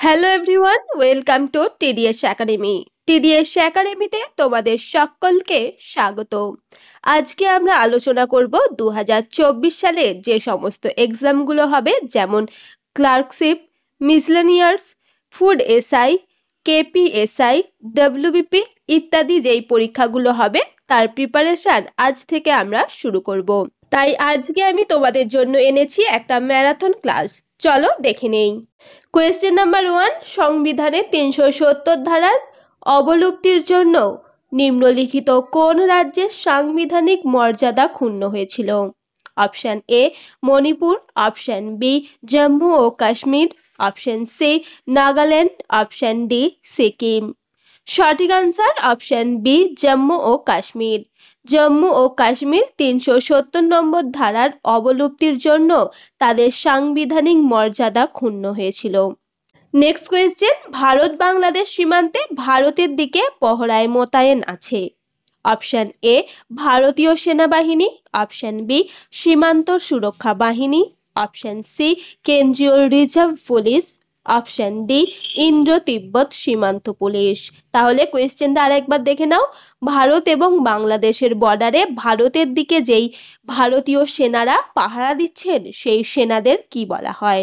Hello everyone, welcome to TDS academy. TDS একাডেমিতে তোমাদের সকলকে স্বাগত। আজকে আমরা আলোচনা করব 2024 সালে যে সমস্ত এক্সামগুলো হবে, যেমন clerkship, miscellaneous, food SI, KPSI, WBP ইত্যাদি যেই পরীক্ষাগুলো হবে তার প্রিপারেশন আজ থেকে আমরা শুরু করব। তাই আজকে আমি তোমাদের জন্য এনেছি একটা ম্যারাথন ক্লাস। চলো দেখে নেই। কোয়েশ্চেন নাম্বার 1, সংবিধানের 370 ধারার অবলুপ্তির জন্য নিম্নলিখিত কোন রাজ্যের সাংবিধানিক মর্যাদা ক্ষুণ্ণ হয়েছিল? Option A Manipur, option B Jammu ও Kashmir, option C Nagaland, option D Sikkim. সঠিক আনসার অপশন বি জম্মু ও কাশ্মীর। জম্মু ও কাশ্মীর 370 নম্বর ধারার অবলুপ্তির জন্য তাদের সাংবিধানিক মর্যাদা ক্ষুণ্ণ হয়েছিল। নেক্সট কোয়েশ্চেন, ভারত বাংলাদেশ সীমান্তে ভারতের দিকে পহরায় মোতায়েন আছে। অপশন এ ভারতীয় সেনাবাহিনী, অপশন বি সীমান্ত সুরক্ষা বাহিনী, অপশন সি কেন্দ্রীয় রিজার্ভ পুলিশ, অপশন ডি ইন্দ্র তিব্বত সীমান্ত পুলিশ। তাহলে কোয়েশ্চেনটা আরেকবার দেখে নাও। ভারত এবং বাংলাদেশের বর্ডারে ভারতের দিকে যেই ভারতীয় সেনারা পাহারা দিচ্ছেন সেই সেনাদের কি বলা হয়?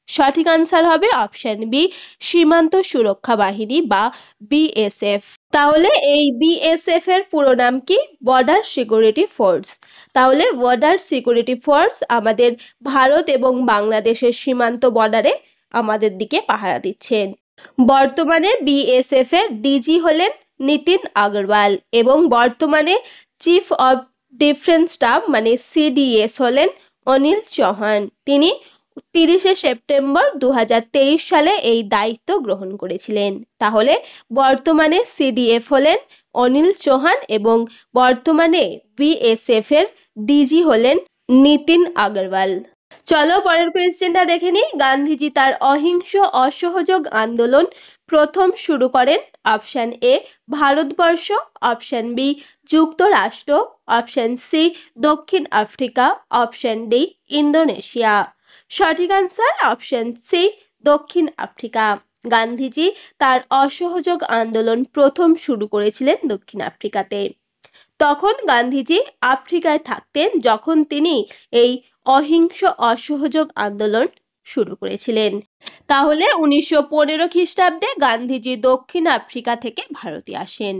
সঠিক আনসার হবে অপশন বি সীমান্ত সুরক্ষা বাহিনী বা বিএসএফ। তাহলে এই বিএসএফ এর পুরো নাম কি? Border security force. তাহলে বর্ডার সিকিউরিটি ফোর্স আমাদের ভারত এবং বাংলাদেশের সীমান্ত বর্ডারে আমাদের দিকে পাহারা দিচ্ছেন। বর্তমানে বিএসএফ এর ডিজি হলেন নিতিন আগরওয়াল এবং বর্তমানে চিফ অফ ডিফেন্স স্টাফ মানে সিডিএস হলেন অনিল চৌহান। তিনি 30শে সেপ্টেম্বর 2023 সালে এই দায়িত্ব গ্রহণ করেছিলেন। তাহলে বর্তমানে সিডিএফ হলেন অনিল চৌহান এবং বর্তমানে বিএসএফ এর ডিজি হলেন নিতিন আগরওয়াল। চলো পরের কোয়েশ্চেনটা দেখে নিই। গান্ধীজি তার অহিংস অসহযোগ আন্দোলন প্রথম শুরু করেন। Option A Bharatvarsha, option B যুক্তরাষ্ট্র, অপশন সি দক্ষিণ আফ্রিকা, অপশন ডি ইন্দোনেশিয়া। সঠিক আনসার অপশন সি দক্ষিণ আফ্রিকা। গান্ধীজি তার অসহযোগ আন্দোলন প্রথম শুরু করেছিলেন দক্ষিণ আফ্রিকাতে। তখন গান্ধীজি আফ্রিকায় থাকতেন যখন তিনি এই অহিংস অসহযোগ আন্দোলন শুরু করেছিলেন। তাহলে 1915 খ্রিস্টাব্দে গান্ধীজি দক্ষিণ আফ্রিকা থেকে ভারতে আসেন।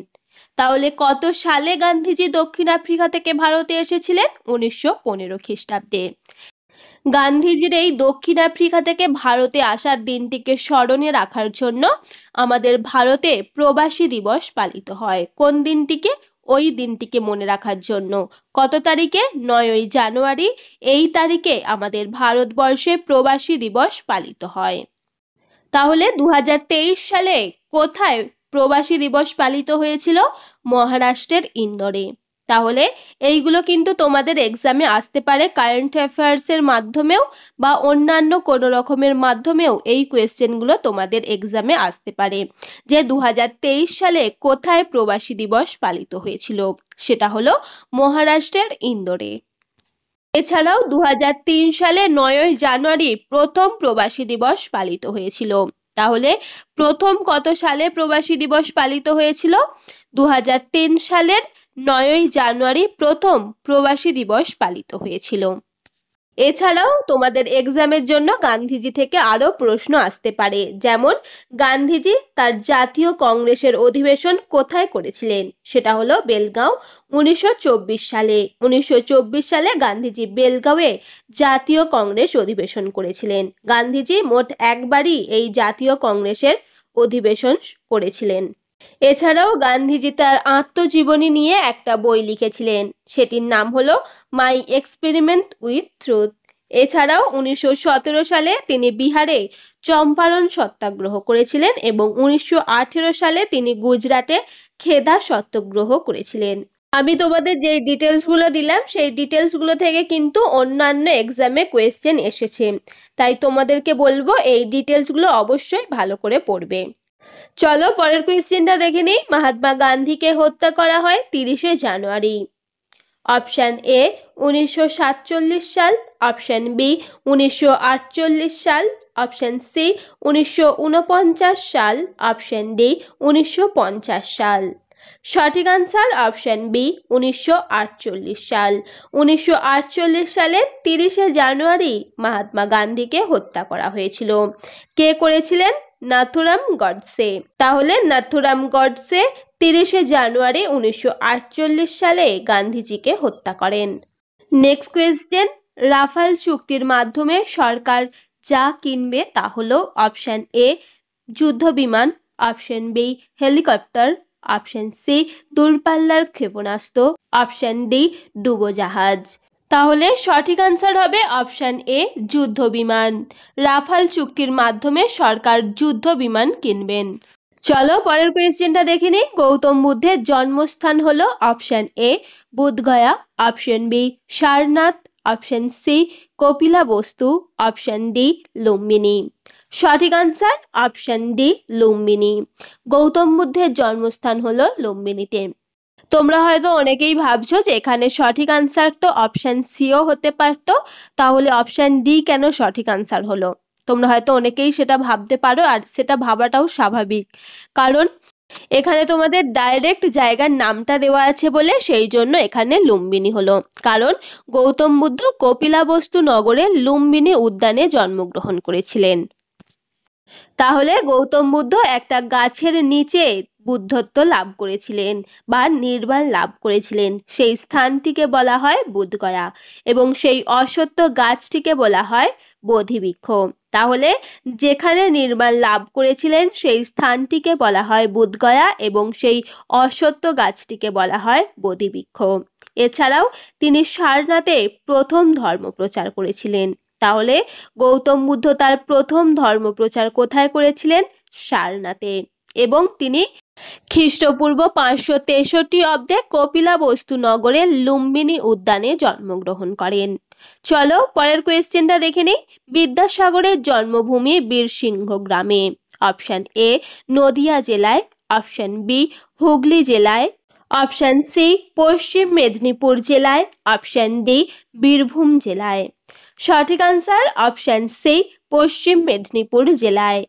তাহলে কত সালে গান্ধীজি দক্ষিণ আফ্রিকা থেকে ভারতে এসেছিলেন? 1915 খ্রিস্টাব্দে। গান্ধীজির এই দক্ষিণ আফ্রিকা থেকে ভারতে আসার দিনটিকে স্মরণে রাখার জন্য আমাদের ভারতে প্রবাসী দিবস পালিত হয়। কোন দিনটিকে? ওই দিনটিকে মনে রাখার জন্য। কত তারিখে? 9ই জানুয়ারি। এই তারিখে আমাদের ভারতবর্ষে প্রবাসী দিবস পালিত হয়। তাহলে 2023 সালে কোথায় প্রবাসী দিবস পালিত হয়েছিল? মহারাষ্ট্রের ইন্দোরে। তাহলে এইগুলো কিন্তু তোমাদের এক্সামে আসতে পারে কারেন্ট অ্যাফেয়ার্সের মাধ্যমেও বা অন্যান্য কোনো রকমের মাধ্যমেও এই কোয়েশ্চেনগুলো তোমাদের এক্সামে আসতে পারে যে 2023 সালে কোথায় প্রবাসী দিবস পালিত হয়েছিল। সেটা হলো মহারাষ্ট্রের ইন্দোরে। এছাড়াও 2003 সালে 9ই জানুয়ারি প্রথম প্রবাসী দিবস পালিত হয়েছিল। তাহলে প্রথম কত সালে প্রবাসী দিবস পালিত হয়েছিল? 2003 সালের 9ই জানুয়ারি প্রথম প্রবাসী দিবস পালিত হয়েছিল। এছাড়াও তোমাদের এক্সামের জন্য গান্ধীজি থেকে আরো প্রশ্ন আসতে পারে, যেমন গান্ধীজি তার জাতীয় কংগ্রেসের অধিবেশন কোথায় করেছিলেন? সেটা হলো বেলগাঁও। 1924 সালে 1924 সালে গান্ধীজি বেলগাঁওয়ে জাতীয় কংগ্রেস অধিবেশন করেছিলেন। গান্ধীজি মোট একবারই এই জাতীয় কংগ্রেসের অধিবেশন করেছিলেন। এছাড়াও গান্ধীজি তার আত্মজীবনী নিয়ে একটা বই লিখেছিলেন, সেটির নাম হলো মাই এক্সপেরিমেন্ট উইথ ট্রুথ। এছাড়াও 1917 সালে তিনি বিহারে চম্পারণ সত্যাগ্রহ করেছিলেন এবং 1918 সালে তিনি গুজরাটে খেদা সত্যাগ্রহ করেছিলেন। আমি তোমাদের যে ডিটেলসগুলো দিলাম সেই ডিটেলসগুলো থেকে কিন্তু অন্যান্য এক্সামে কোয়েশ্চেন এসেছে, তাই তোমাদেরকে বলবো এই ডিটেলসগুলো অবশ্যই ভালো করে পড়বে। চলো পরের কোয়েশ্চেনটা দেখে নিই। মহাত্মা গান্ধীকে হত্যা করা হয় 30শে জানুয়ারি। অপশন এ 1947 সাল, অপশন বি 1948 সাল, অপশন সি 1949 সাল, অপশন ডি 1950 সাল। সঠিক আনসার অপশন বি 1948 সাল। 1948 সালে 30শে জানুয়ারি মহাত্মা গান্ধীকে হত্যা করা হয়েছিল। কে করেছিলেন? নাথুরাম গডসে। তাহলে নাথুরাম গডসে 30শে জানুয়ারি 1948 সালে গান্ধীজিকে হত্যা করেন। নেক্সট কোয়েশ্চেন, রাফাল চুক্তির মাধ্যমে সরকার যা কিনবে তা হলো অপশন এ যুদ্ধ বিমান, option B helicopter, option C দূরপাল্লার ক্ষেপণাস্ত্র, অপশন ডি ডুবোজাহাজ। তাহলে সঠিক আনসার হবে অপশন এ যুদ্ধ বিমান। রাফাল চুক্তির মাধ্যমে সরকার যুদ্ধ বিমান কিনবেন। চলো পরের কোয়েশ্চেনটা দেখে নিই। গৌতম বুদ্ধের জন্মস্থান হলো option A Bodhgaya, option B Sarnath, option C Kapilavastu, option D Lumbini. সঠিক answer option D Lumbini. Gautam বুদ্ধের জন্মস্থান হলো লুম্বিনীতে। তোমরা হয়তো অনেকেই ভাবছো যে এখানে সঠিক আনসার তো অপশন সিও হতে পারতো, তাহলে অপশন ডি কেন সঠিক আনসার হলো? তোমরা হয়তো অনেকেই সেটা ভাবতে পারো, আর সেটা ভাবাটাও স্বাভাবিক, কারণ এখানে তোমাদের ডাইরেক্ট জায়গার নামটা দেওয়া আছে বলে সেই জন্য এখানে লুম্বিনী হলো। কারণ গৌতম বুদ্ধ কপিলাবস্তু নগরের লুম্বিনী উদ্যানে জন্মগ্রহণ করেছিলেন। তাহলে গৌতম বুদ্ধ একটা গাছের নিচে বুদ্ধত্ব লাভ করেছিলেন বা নির্বাণ লাভ করেছিলেন, সেই স্থানটিকে বলা হয় বুধগয়া, এবং সেই অশ্বত্থ গাছটিকে বলা হয় বোধিবৃক্ষ। তাহলে যেখানে নির্বাণ লাভ করেছিলেন সেই স্থানটিকে বলা হয় বুধগয়া, এবং সেই অশ্বত্থ গাছটিকে বলা হয় বোধিবৃক্ষ। এছাড়াও তিনি সারনাথে প্রথম ধর্ম প্রচার করেছিলেন। তাহলে গৌতম বুদ্ধ তার প্রথম ধর্ম প্রচার কোথায় করেছিলেন? সারনাথে। এবং তিনি খ্রিস্টপূর্ব 563 অব্দে কপিলাবস্তু নগরের লুম্বিনী উদ্যানে জন্মগ্রহণ করেন। চলো পরের কোয়েশ্চেনটা দেখে নিই। বিদ্যাসাগরের জন্মভূমি বীরসিংহ গ্রামে। অপশন এ নদিয়া জেলায়, অপশন বি হুগলি জেলায়, অপশন সি পশ্চিম মেদিনীপুর জেলায়, অপশন ডি বীরভূম জেলায়। সঠিক আনসার অপশন সি পশ্চিম মেদিনীপুর জেলায়।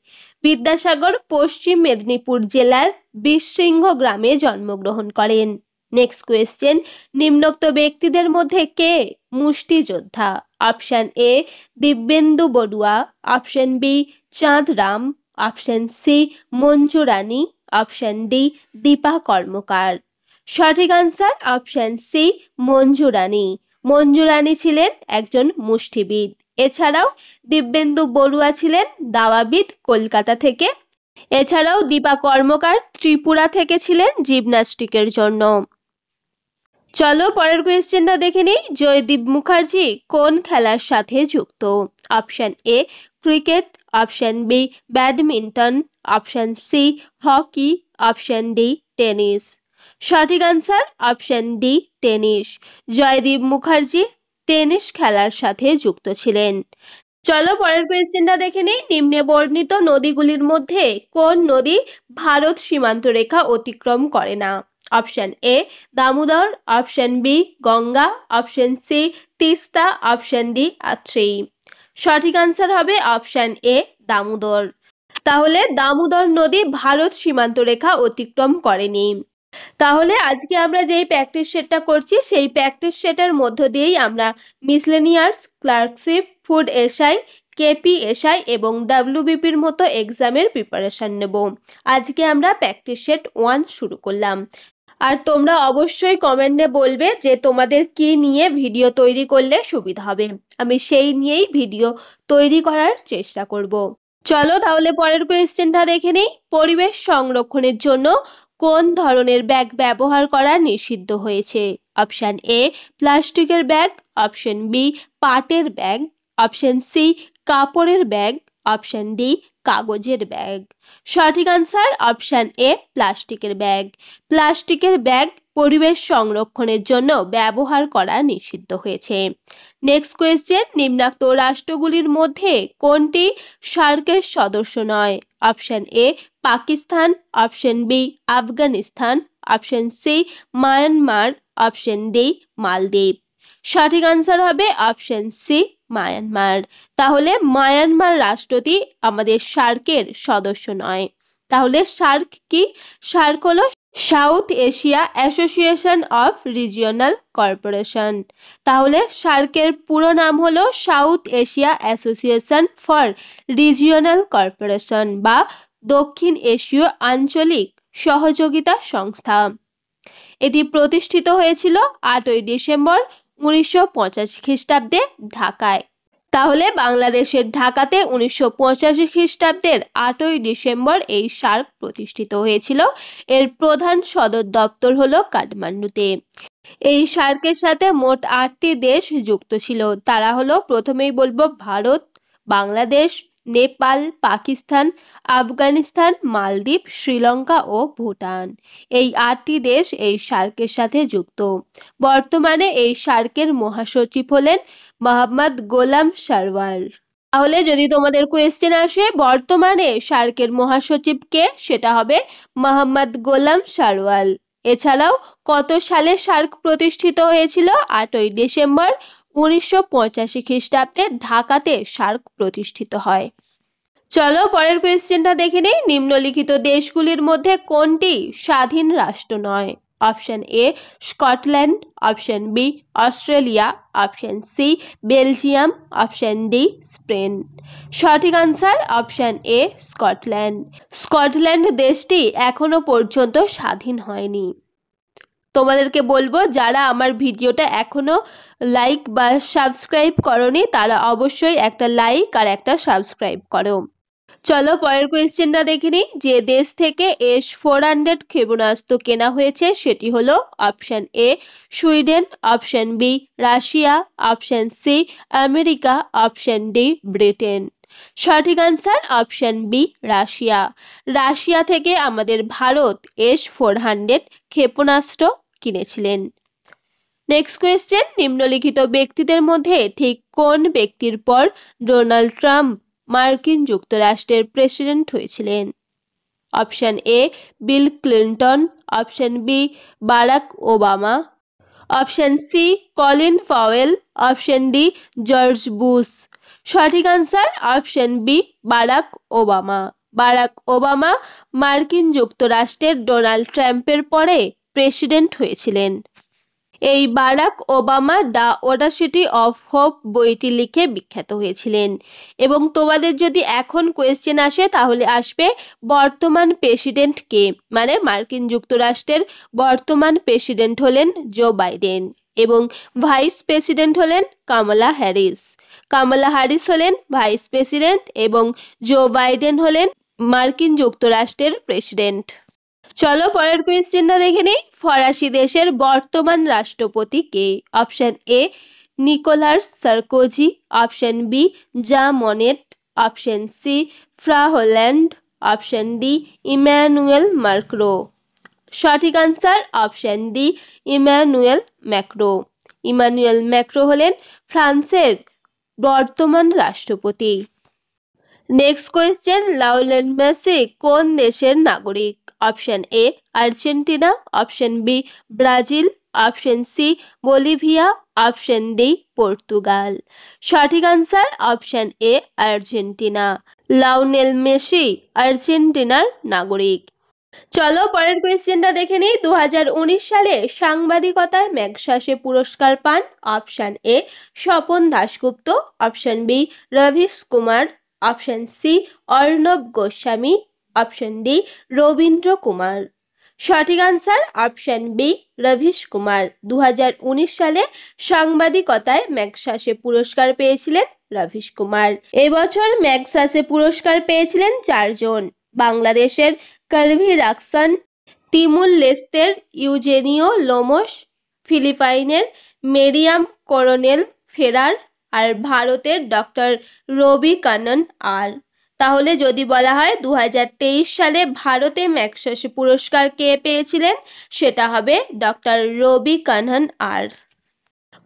বিদ্যাসাগর পশ্চিম মেদিনীপুর জেলার বীরসিংহ গ্রামে জন্মগ্রহণ করেন। নেক্সট কোয়েশ্চেন, নিম্নোক্ত ব্যক্তিদের মধ্যে কে মুষ্টিযোদ্ধা? Option A Dibyendu Barua, option B Chand Ram, option C Manju Rani, option D Dipa Karmakar. সঠিক answer option C Manju Rani. Manju Rani ছিলেন একজন মুষ্টিবিদ। এছাড়াও দিব্যেন্দু বড়ুয়া ছিলেন দাবাবিদ কলকাতা থেকে। এছাড়াও দীপা কর্মকার ত্রিপুরা থেকে ছিলেন জিমন্যাস্টিকের জন্য। চলো পরের কোয়েশ্চেনটা দেখে নিই। জয়দীপ মুখার্জি কোন খেলার সাথে যুক্ত? Option A cricket, option B badminton, option C hockey, option D tennis. সঠিক answer option D tennis. Joydeep Mukherjee tennis খেলার সাথে যুক্ত ছিলেন। চলো পরের কোয়েশ্চেনটা দেখে নিই। নিম্নে বর্ণিত নদীগুলির মধ্যে কোন নদী ভারত সীমান্ত রেখা অতিক্রম করে না? Option A Damodar, option B Ganga, option C Teesta, option D Atrai. সঠিক আনসার হবে অপশন এ দামোদর। তাহলে দামোদর নদী ভারত সীমান্ত রেখা অতিক্রম করেনি। তাহলে আজকে আমরা যেই প্র্যাকটিস সেটটা করছি সেই প্র্যাকটিস সেটের মধ্য দিয়েই আমরা miscellaneous, clerkship, food SI, KP SI এবং ডাব্লিউবিপির মতো এক্সামের প্রিপারেশন নেব। আজকে আমরা প্র্যাকটিস সেট 1 শুরু করলাম। আর তোমরা অবশ্যই কমেন্টে বলবে যে তোমাদের কি নিয়ে ভিডিও তৈরি করলে সুবিধা হবে, আমি সেই নিয়েই ভিডিও তৈরি করার চেষ্টা করব। চলো তাহলে পরের কোয়েশ্চেনটা দেখে নিই। পরিবেশ সংরক্ষণের জন্য কোন ধরনের ব্যাগ ব্যবহার করা নিষিদ্ধ হয়েছে? অপশন এ প্লাস্টিকের ব্যাগ, অপশন বি পাটের ব্যাগ, অপশন সি কাপড়ের ব্যাগ, অপশন ডি কাগজের ব্যাগ। সঠিক আনসার অপশন এ প্লাস্টিকের ব্যাগ। প্লাস্টিকের ব্যাগ পরিবেশ সংরক্ষণের জন্য ব্যবহার করা নিষিদ্ধ হয়েছে। নেক্সট কোয়েশ্চেন, নিম্নোক্ত রাষ্ট্রগুলির মধ্যে কোনটি সার্কের সদস্য নয়? Option A Pakistan, option B Afghanistan, option C Myanmar, option D Maldives. সঠিক আনসার হবে অপশন সি মায়ানমার। তাহলে মায়ানমার রাষ্ট্রটি আমাদের সার্কের সদস্য নয়। তাহলে সার্ক কি? সার্ক হলো South Asia association of regional corporation. তাহলে সার্কের পুরো নাম হলো South Asia association for regional corporation বা দক্ষিণ এশীয় আঞ্চলিক সহযোগিতা সংস্থা। এটি প্রতিষ্ঠিত হয়েছিল 8ই ডিসেম্বর 1985 খ্রিস্টাব্দে ঢাকায়। তাহলে বাংলাদেশের ঢাকাতে 1985 খ্রিস্টাব্দের 8ই ডিসেম্বর এই সার্ক প্রতিষ্ঠিত হয়েছিল। এর প্রধান সদর দপ্তর হলো কাঠমান্ডুতে। এই সার্কের সাথে মোট 8টি দেশ যুক্ত ছিল। তারা হলো, প্রথমেই বলবো, ভারত, বাংলাদেশ, নেপাল, পাকিস্তান, আফগানিস্তান, মালদ্বীপ, শ্রীলঙ্কা ও ভুটান। এই 8টি দেশ এই সার্কের সাথে যুক্ত। বর্তমানে এই সার্কের মহাসচিব হলেন মোহাম্মদ গোলাম সারওয়ার। তাহলে যদি তোমাদের কোয়েশ্চেন আসে বর্তমানে সার্কের মহাসচিব কে, সেটা হবে মোহাম্মদ গোলাম সারওয়ার। এছাড়াও কত সালে সার্ক প্রতিষ্ঠিত হয়েছিল? 8ই ডিসেম্বর 1985 খ্রিস্টাব্দে ঢাকাতে সার্ক প্রতিষ্ঠিত হয়। চলো পরের কোয়েশ্চেনটা দেখে নেই। নিম্নলিখিত দেশগুলির মধ্যে কোনটি স্বাধীন রাষ্ট্র নয়? Option A Scotland, option B Australia, option C Belgium, option D Spain. সঠিক answer option A Scotland. Scotland দেশটি এখনো পর্যন্ত স্বাধীন হয়নি। তোমাদেরকে বলবো, যারা আমার ভিডিওটা এখনো লাইক বা সাবস্ক্রাইব করনি তারা অবশ্যই একটা লাইক আর একটা সাবস্ক্রাইব করো। চলো পরের কোয়েশ্চেনটা দেখে নিই। যে দেশ থেকে S-400 ক্ষেপণাস্ত্র কেনা হয়েছে সেটি হলো option A Sweden, option B Russia, option C America, option D Britain. সঠিক answer option B Russia. Russia থেকে আমাদের ভারত S-400 ক্ষেপণাস্ত্র কিনেছিলেন। নেক্সট কোয়েশ্চেন, নিম্নলিখিত ব্যক্তিদের মধ্যে ঠিক কোন ব্যক্তির পর ডোনাল্ড ট্রাম্প মার্কিন যুক্তরাষ্ট্রের প্রেসিডেন্ট হয়েছিলেন? Option A Bill Clinton, option B Barack Obama, option C Colin Powell, option D George Bush. সঠিক answer option B Barack Obama. Barack Obama মার্কিন যুক্তরাষ্ট্রের ডোনাল্ড ট্রাম্পের পরে প্রেসিডেন্ট হয়েছিলেন। এই Barack Obama the audacity of hope বইটি লিখে বিখ্যাত হয়েছিলেন। এবং তোমাদের যদি এখন কোয়েশ্চেন আসে তাহলে আসবে বর্তমান প্রেসিডেন্ট কে, মানে মার্কিন যুক্তরাষ্ট্রের বর্তমান প্রেসিডেন্ট হলেন জো বাইডেন এবং ভাইস প্রেসিডেন্ট হলেন কামালা হ্যারিস। কামালা হ্যারিস হলেন ভাইস প্রেসিডেন্ট এবং জো বাইডেন হলেন মার্কিন যুক্তরাষ্ট্রের প্রেসিডেন্ট। চলো পরের কোয়েশ্চেনটা দেখে নেই। ফরাসি দেশের বর্তমান রাষ্ট্রপতি কে? Option A Nicolas Sarkozy, option B Jean Monnet, option C ফ্রা Hollande, option D Emmanuel Macron. সঠিক answer option D Emmanuel Macron. Emmanuel Macron হলেন ফ্রান্সের বর্তমান রাষ্ট্রপতি। নেক্সট কোয়েশ্চেন, লাওনেল মেসি কোন দেশের নাগরিক? Option A Argentina, option B Brazil, option C Bolivia, option D Portugal. সঠিক answer option A Argentina. Lionel Messi আর্জেন্টিনার নাগরিক। চলো পরের কোয়েশ্চেনটা দেখে নিই। 2019 সালে সাংবাদিকতায় ম্যাগসাসে পুরস্কার পান option A Swapan Dasgupta, option B Ravish Kumar, option C Arnab Goswami, option D Rabindra Kumar. সঠিক answer option B Ravish Kumar. 2019 সালে সাংবাদিকতায় ম্যাগসাসে পুরস্কার পেয়েছিলেন রবিশ কুমার। এবছর ম্যাগসাসে পুরস্কার পেয়েছিলেন 4 জন। বাংলাদেশের কার্ভি রাকসান, তিমুর লেস্তের ইউজেনিও লোমস, ফিলিপাইনের মেরিয়াম কোরোনেল ফেরার আর ভারতের ডক্টর রবি কানন আর। তাহলে যদি বলা হয় 2023 সালে ভারতে ম্যাগসাসে পুরস্কার কে পেয়েছিলেন, সেটা হবে ডক্টর রবি কানন আর।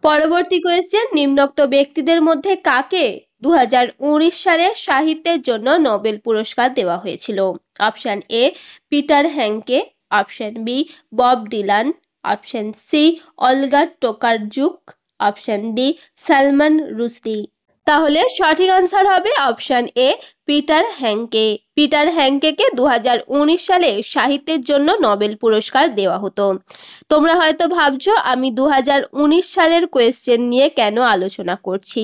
পরবর্তী কোয়েশ্চেন, নিম্নোক্ত ব্যক্তিদের মধ্যে কাকে 2019 সালে সাহিত্যের জন্য নোবেল পুরস্কার দেওয়া হয়েছিল? Option A Peter Handke, option B Bob Dylan, option C Olga Tokarczuk, option D Salman Rushdie. তাহলে সঠিক আনসার হবে অপশন এ, পিটার হ্যাঙ্কে। পিটার হ্যাঙ্কেকে 2019 সালে সাহিত্যের জন্য নোবেল পুরস্কার দেওয়া হতো। তোমরা হয়তো ভাবছো আমি 2019 সালের কোয়েশ্চেন নিয়ে কেন আলোচনা করছি,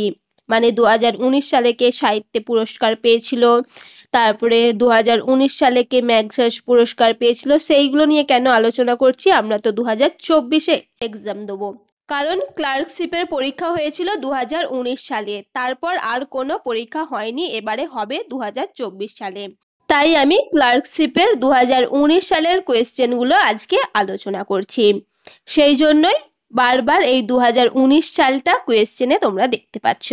মানে 2019 সালে কে সাহিত্যে পুরস্কার পেয়েছিল, তারপরে 2019 সালে কে ম্যাগসার্স পুরস্কার পেয়েছিল, সেইগুলো নিয়ে কেন আলোচনা করছি। আমরা তো 2024-এ এক্সাম দেবো, কারণ ক্লার্কশিপের পরীক্ষা হয়েছিল 2019 সালে, তারপর আর কোনো পরীক্ষা হয়নি, এবারে হবে 2024 সালে। তাই আমি ক্লার্কশিপের 2019 সালের কোয়েশ্চেনগুলো আজকে আলোচনা করছি। সেই জন্যই বারবার এই 2019 সালটা কোয়েশ্চেনে তোমরা দেখতে পাচ্ছ।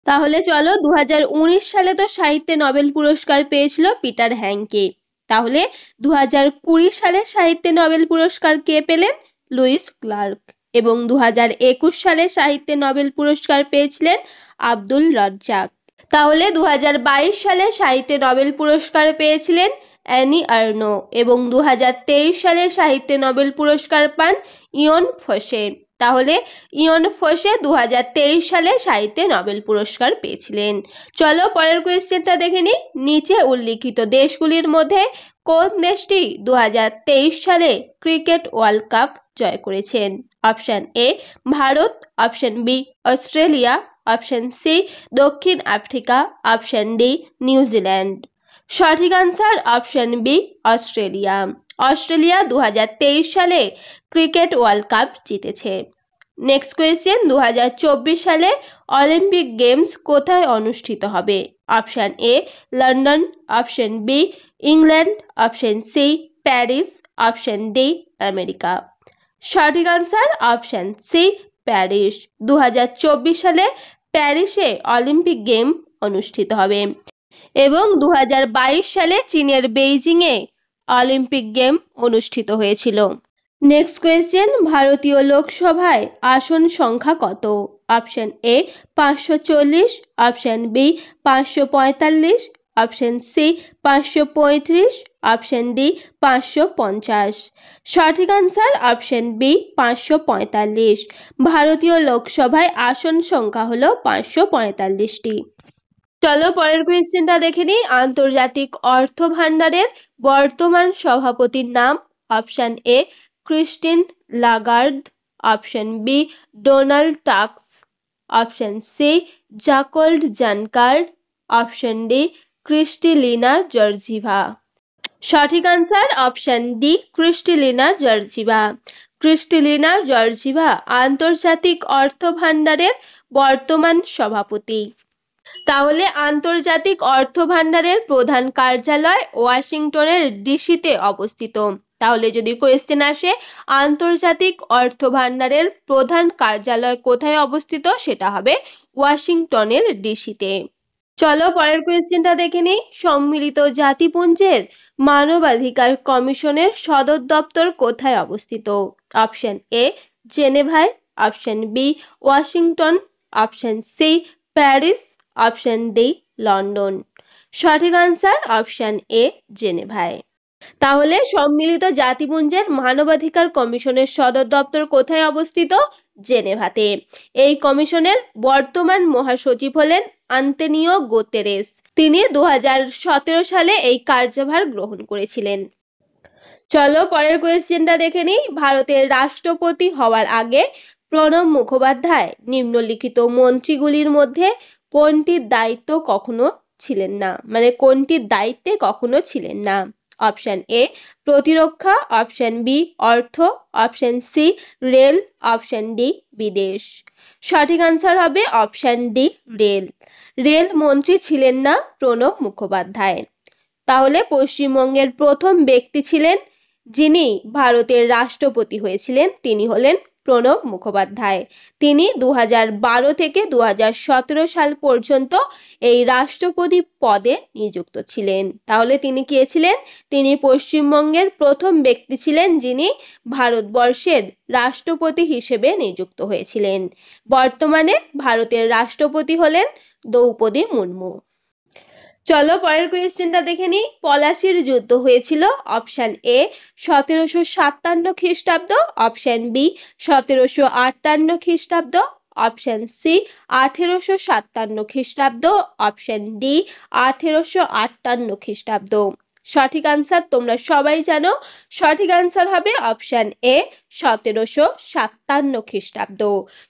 তাহলে চলো, 2019 সালে তো সাহিত্যে নোবেল পুরস্কার পেয়েছিল পিটার হ্যাঙ্কে। তাহলে 2020 সালে সাহিত্যে নোবেল পুরস্কার কে পেলেন? Louis Clark. এবং 2021 সালে সাহিত্যে নোবেল পুরস্কার পেয়েছিলেন আব্দুল রাজ্জাক। তাহলে 2022 সালে সাহিত্যে নোবেল পুরস্কার পেয়েছিলেন অ্যানি আর্নো। এবং 2023 সালে সাহিত্যে নোবেল পুরস্কার পান ইয়ন ফোসে। তাহলে ইয়ন ফোসে 2023 সালে সাহিত্যে নোবেল পুরস্কার পেয়েছিলেন। চলো পরের কোয়েশ্চেনটা দেখে নিই। নিচে উল্লিখিত দেশগুলির মধ্যে কোন দেশটি 2023 সালে ক্রিকেট ওয়ার্ল্ড কাপ জয় করেছেন? Option A Bharat, option B Australia, option C দক্ষিণ আফ্রিকা, অপশন ডি নিউজিল্যান্ড। সঠিক answer option B Australia. Australia 2023 সালে ক্রিকেট ওয়ার্ল্ড কাপ জিতেছে। নেক্সট কোয়েশ্চেন, 2024 সালে অলিম্পিক গেমস কোথায় অনুষ্ঠিত হবে? Option A London, option B England, option C Paris, option D America. সঠিক answer option C Paris. 2024 সালে প্যারিসে অলিম্পিক গেম অনুষ্ঠিত হবে। এবং 2022 সালে চীনের বেইজিংয়ে অলিম্পিক গেম অনুষ্ঠিত হয়েছিল। নেক্সট কোয়েশ্চেন, ভারতীয় লোকসভায় আসন সংখ্যা কত? Option A 540, option B 545, option C 535, option D 550। সঠিক আনসার অপশন বি 545। ভারতীয় লোকসভায় আসন সংখ্যা হলো 545টি। চলো পরের কোয়েশ্চেনটা দেখে নিই। আন্তর্জাতিক অর্থ ভান্ডারের বর্তমান সভাপতির নাম? Option A Christine Lagarde, option B Donald Tusk, option C Jean Claude Juncker, option D Kristalina Georgieva. সঠিক answer option D Kristalina Georgieva. Kristalina Georgieva আন্তর্জাতিক অর্থ ভান্ডারের বর্তমান সভাপতি। তাহলে আন্তর্জাতিক অর্থ ভান্ডারের প্রধান কার্যালয় ওয়াশিংটনের ডিসিতে অবস্থিত। তাহলে যদি কোয়েশ্চেন আসে আন্তর্জাতিক অর্থ ভান্ডারের প্রধান কার্যালয় কোথায় অবস্থিত, সেটা হবে ওয়াশিংটনের ডিসিতে। চলো পরের কোয়েশ্চেনটা দেখে নিই। সম্মিলিত জাতিপুঞ্জের মানবাধিকার কমিশনের সদর দপ্তর কোথায় অবস্থিত? অপশন এ জেনেভায়, option B Washington, option C Paris, option D London. সঠিক আনসার অপশন এ জেনেভায়। তাহলে সম্মিলিত জাতিপুঞ্জের মানবাধিকার কমিশনের সদর দপ্তর কোথায় অবস্থিত? জেনেভাতে। এই কমিশনের বর্তমান মহাসচিব হলেন আন্তোনিও গুতেরেস। তিনি 2017 সালে এই কার্যভার গ্রহণ করেছিলেন। চলো পরের কোয়েশ্চেনটা দেখে নিই। ভারতের রাষ্ট্রপতি হওয়ার আগে প্রণব মুখোপাধ্যায় নিম্নলিখিত মন্ত্রীগুলির মধ্যে কোনটির দায়িত্ব কখনো ছিলেন না, মানে কোনটির দায়িত্বে কখনো ছিলেন না? অপশন এ প্রতিরক্ষা, অপশন বি অর্থ, option C rail, option D বিদেশ। সঠিক আনসার হবে অপশন ডি রেল। রেল মন্ত্রী ছিলেন না প্রণব মুখোপাধ্যায়। তাহলে পশ্চিমবঙ্গের প্রথম ব্যক্তি ছিলেন যিনি ভারতের রাষ্ট্রপতি হয়েছিলেন, তিনি হলেন প্রণব মুখোপাধ্যায়। তিনি 2012 থেকে 2017 সাল পর্যন্ত এই রাষ্ট্রপতি পদে নিযুক্ত ছিলেন। তাহলে তিনি কে ছিলেন? তিনি পশ্চিমবঙ্গের প্রথম ব্যক্তি ছিলেন যিনি ভারতবর্ষের রাষ্ট্রপতি হিসেবে নিযুক্ত হয়েছিলেন। বর্তমানে ভারতের রাষ্ট্রপতি হলেন দ্রৌপদী মুর্মু। চলো পরের কোয়েশ্চেনটা দেখে নিই। পলাশির যুদ্ধ হয়েছিল অপশন এ 1757 খ্রিস্টাব্দ, অপশন বি 1758 খ্রিস্টাব্দ, অপশন সি 1857 খ্রিস্টাব্দ, অপশন ডি 1858 খ্রিস্টাব্দ। সঠিক আনসার তোমরা সবাই জানো, সঠিক আনসার হবে অপশন এ 1757 খ্রিস্টাব্দ।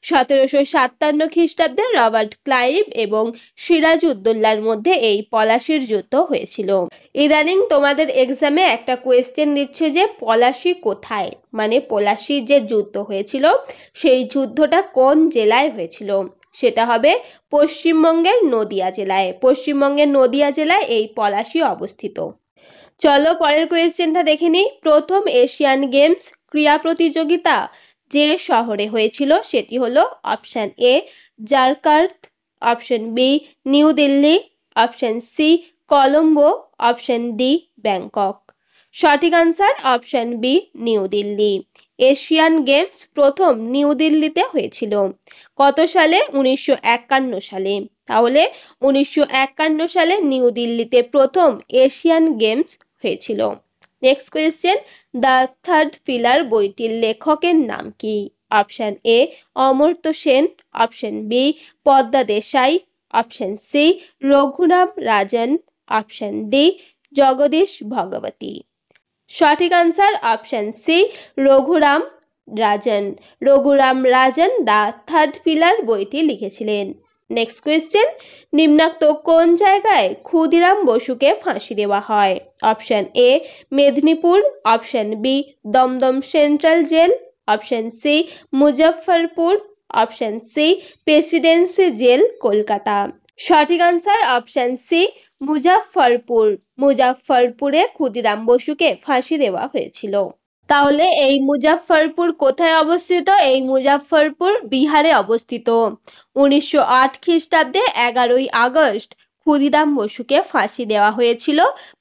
1757 খ্রিস্টাব্দে রবার্ট ক্লাইভ এবং সিরাজউদ্দৌলার মধ্যে এই পলাশির যুদ্ধ হয়েছিল। ইদানিং তোমাদের এক্সামে একটা কোয়েশ্চেন দিচ্ছে যে পলাশি কোথায়, মানে পলাশির যে যুদ্ধ হয়েছিল সেই যুদ্ধটা কোন জেলায় হয়েছিল, সেটা হবে পশ্চিমবঙ্গের নদিয়া জেলায়। পশ্চিমবঙ্গের নদিয়া জেলায় এই পলাশি অবস্থিত। চলো পরের কোয়েশ্চেনটা দেখে নিই। প্রথম এশিয়ান গেমস ক্রীড়া প্রতিযোগিতা যে শহরে হয়েছিল সেটি হলো option A Jakarta, option B New Delhi, option C Colombo, option D Bangkok. সঠিক answer option B New Delhi. Asian Games প্রথম নিউ দিল্লিতে হয়েছিল। কত সালে? 1951 সালে। তাহলে 1951 সালে নিউ দিল্লিতে প্রথম এশিয়ান গেমস হয়েছিল। Next question, the third pillar বইটির লেখকের নাম কি? Option A Amartya Sen, option B Padma Desai, option C Raghuram Rajan, option D Jagdish Bhagwati. সঠিক answer option C Raghuram Rajan. Raghuram Rajan the third pillar বইটি লিখেছিলেন। নেক্সট কোয়েশ্চেন, নিম্নোক্ত কোন জায়গায় ক্ষুদিরাম বসুকে ফাঁসি দেওয়া হয়? Option A Medinipur, option B Dumdum central jail, option C Muzaffarpur, option C presidency jail Kolkata. সঠিক আনসার অপশন সি মুজফ্ফরপুর। মুজফ্ফরপুরে ক্ষুদিরাম বসুকে ফাঁসি দেওয়া হয়েছিল। তাহলে এই মুজফ্ফরপুর কোথায় অবস্থিত? এই মুজফ্ফরপুর বিহারে অবস্থিত। 1908 খ্রিস্টাব্দে 11ই আগস্ট ক্ষুদিরাম বসুকে ফাঁসি দেওয়া হয়েছিল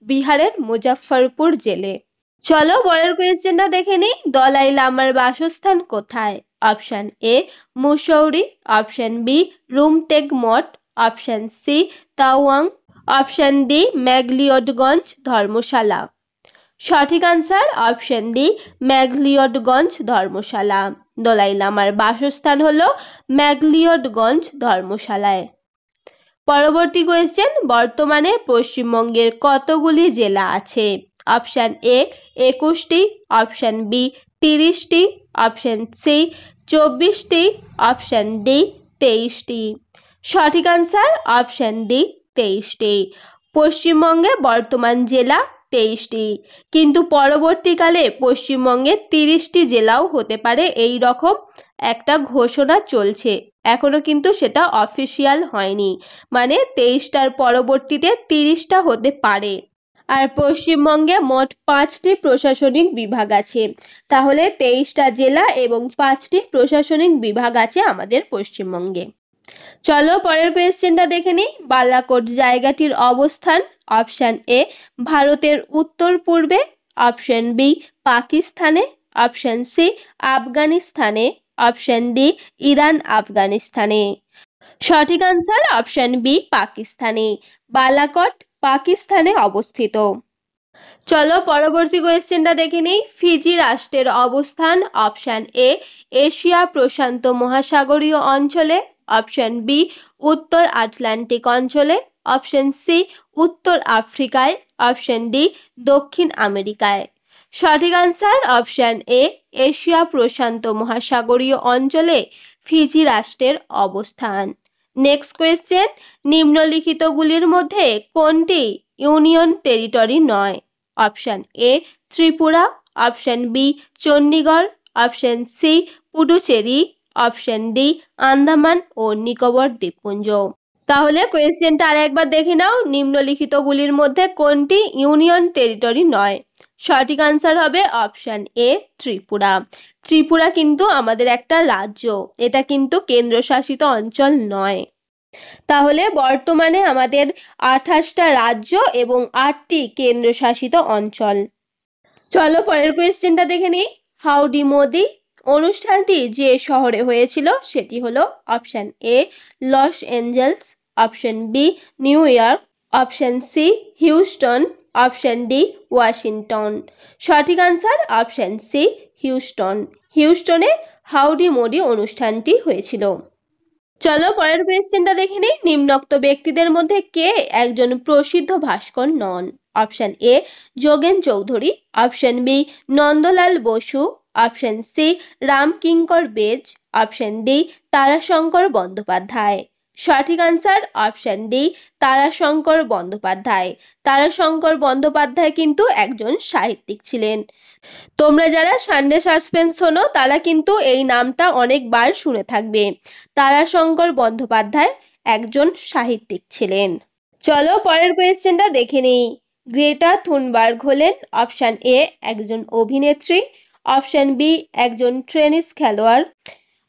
বিহারের মুজফ্ফরপুর জেলে। চলো পরের কোয়েশ্চেনটা দেখে নিই। দলাই লামার বাসস্থান কোথায়? Option A Mussoorie, option B Rumtek মঠ, option C Tawang, option D McLeodganj Dharamshala. সঠিক answer option D McLeodganj Dharamshala. Dalai লামার বাসস্থান হলো ম্যাগলিওডগঞ্জ ধর্মশালায়। পরবর্তী কোয়েশ্চেন, বর্তমানে পশ্চিমবঙ্গের কতগুলি জেলা আছে? অপশন এ 21টি, অপশন বি 30টি, অপশন সি 24টি, অপশন ডি 23টি। সঠিক আনসার অপশন ডি 23টি। পশ্চিমবঙ্গে বর্তমান জেলা 23টি, কিন্তু পরবর্তীকালে পশ্চিমবঙ্গে 30টি জেলাও হতে পারে এই রকম একটা ঘোষণা চলছে। এখনো কিন্তু সেটা অফিসিয়াল হয়নি, মানে 23টার পরবর্তীতে 30টা হতে পারে। আর পশ্চিমবঙ্গে মোট 5টি প্রশাসনিক বিভাগ আছে। তাহলে 23টা জেলা এবং 5টি প্রশাসনিক বিভাগ আছে আমাদের পশ্চিমবঙ্গে। চলো পরের কোয়েশ্চেনটা দেখে নিই। বালাকোট জায়গাটির অবস্থান? অপশন এ ভারতের উত্তর পূর্বে, অপশন বি পাকিস্তানে, অপশন সি আফগানিস্তানে, অপশন ডি ইরান আফগানিস্তানে। সঠিক আনসার অপশন বি পাকিস্তানে। বালাকোট পাকিস্তানে অবস্থিত। চলো পরবর্তী কোয়েশ্চেনটা দেখে নিই। ফিজি রাষ্ট্রের অবস্থান? অপশন এ এশিয়া প্রশান্ত মহাসাগরীয় অঞ্চলে, অপশন বি উত্তর আটলান্টিক অঞ্চলে, অপশন সি উত্তর আফ্রিকায়, অপশন ডি দক্ষিণ আমেরিকায়। সঠিক আনসার অপশন এ এশিয়া প্রশান্ত মহাসাগরীয় অঞ্চলে ফিজি রাষ্ট্রের অবস্থান। নেক্সট কোয়েশ্চেন, নিম্নলিখিতগুলির মধ্যে কোনটি ইউনিয়ন টেরিটরি নয়? Option A Tripura, option B Chandigarh, option C Puducherry, option D Andaman ও নিকোবর দ্বীপপুঞ্জ। তাহলে কোয়েশ্চেনটা আরেকবার দেখে নাও। নিম্নলিখিতগুলির মধ্যে কোনটি ইউনিয়ন টেরিটরি নয়? সঠিক আনসার হবে অপশন এ ত্রিপুরা। ত্রিপুরা কিন্তু আমাদের একটা রাজ্য, এটা কিন্তু কেন্দ্রশাসিত অঞ্চল নয়। তাহলে বর্তমানে আমাদের 28টা রাজ্য এবং 8টি কেন্দ্রশাসিত অঞ্চল। চলো পরের কোয়েশ্চেনটা দেখে নিই। হাউডি মোদি অনুষ্ঠানটি যে শহরে হয়েছিল সেটি হলো option A Los Angeles, option B New York, option C Houston, option D Washington. সঠিক আনসার অপশন সি হিউস্টন। হিউস্টনে হাউডি মোদি অনুষ্ঠানটি হয়েছিল। চলো পরের কোয়েশ্চেনটা দেখে নিই। নিম্নোক্ত ব্যক্তিদের মধ্যে কে একজন প্রসিদ্ধ ভাস্কর নন? Option A Jogen Chowdhury, option B Nandalal Bose, option C Ramkinkar Baij, option D Tarashankar Bandyopadhyay. সঠিক answer option D Tarashankar Bandyopadhyay. Tarashankar Bandyopadhyay কিন্তু একজন সাহিত্যিক ছিলেন। তোমরা যারা সানডে সাসপেন্স শোনো তারা কিন্তু এই নামটা অনেকবার শুনে থাকবে। তারাশঙ্কর বন্দ্যোপাধ্যায় একজন সাহিত্যিক ছিলেন। চলো পরের কোয়েশ্চেনটা দেখে নিই। গ্রেটা থুনবার্গ হলেন অপশন এ একজন অভিনেত্রী, অপশন বি একজন টেনিস খেলোয়াড়,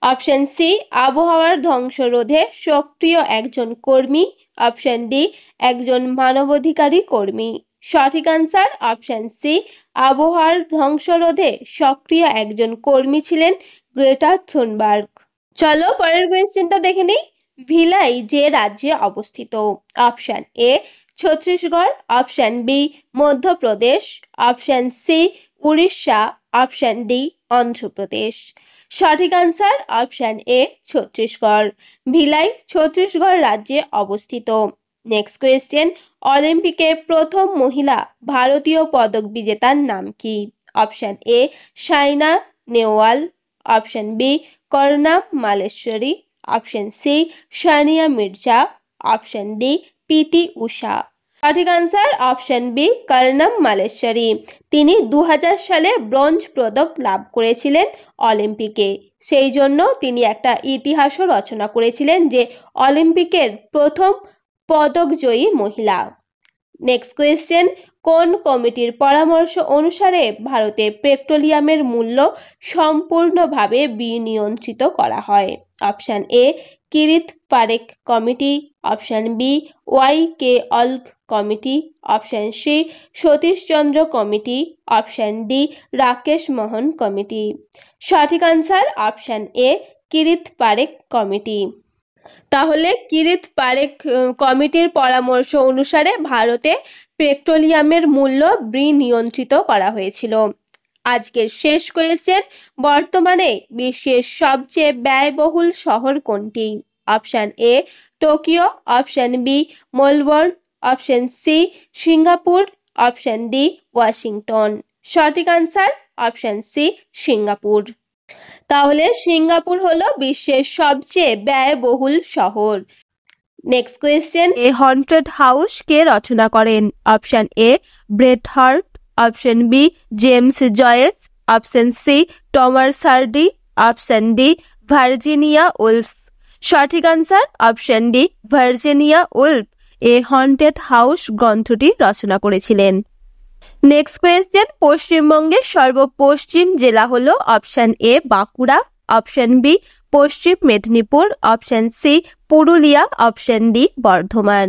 অপশন সি আবহাওয়ার ধ্বংস রোধে সক্রিয় একজন কর্মী, অপশন ডি একজন মানবাধিকারী কর্মী। সঠিক আনসার অপশন সি আবহাওয়ার ধ্বংস রোধে সক্রিয় একজন কর্মী ছিলেন গ্রেটা থুনবার্গ। চলো পরের কোয়েশ্চেনটা দেখে নিই। ভিলাই যে রাজ্যে অবস্থিত? Option A Chhattisgarh, option B Madhya Pradesh, option C Orissa, option D Andhra Pradesh. সঠিক answer option A Chhattisgarh. Bhilai Chhattisgarh রাজ্যে অবস্থিত। Next question. অলিম্পিকে প্রথম মহিলা ভারতীয় পদক বিজেতার নাম কি? Option A Saina Nehwal, option B Karnam Malleswari, option C Sania Mirza, option D PT Usha. সঠিক answer option B Karnam Malleswari. তিনি 2000 সালে ব্রোঞ্জ পদক লাভ করেছিলেন অলিম্পিকে। সেই জন্য তিনি একটা ইতিহাসও রচনা করেছিলেন যে অলিম্পিকের প্রথম পদকজয়ী মহিলা। Next question. কোন কমিটির পরামর্শ অনুসারে ভারতে পেট্রোলিয়ামের মূল্য সম্পূর্ণভাবে বিনিয়ন্ত্রিত করা হয়? Option A Kirit Parekh committee, option B Y K Alagh committee, option C Satishchandra committee, option D Rakesh Mohan committee. সঠিক answer option A Kirit Parekh committee. তাহলে কিরিত পারেখ কমিটির পরামর্শ অনুসারে ভারতে পেট্রোলিয়ামের মূল্য বিনিয়ন্ত্রিত করা হয়েছিল। আজকের শেষ কোয়েশ্চেন। বর্তমানে বিশ্বের সবচেয়ে ব্যয়বহুল শহর কোনটি? Option A Tokyo, option B Melbourne, option C Singapore, option D Washington. সঠিক আনসার অপশন সি সিঙ্গাপুর। তাহলে সিঙ্গাপুর হলো বিশ্বের সবচেয়ে ব্যয়বহুল শহর। Next question. A haunted house কে রচনা করেন? Option A Bret Harte, option B James Joyce, option C Thomas Hardy, option D Virginia Woolf. সঠিক answer option D Virginia Woolf a haunted house গ্রন্থটি রচনা করেছিলেন। Next question. পশ্চিমবঙ্গের সর্বপশ্চিম জেলা হলো option A Bankura, option B Paschim Medinipur, option C Purulia, option D Bardhaman.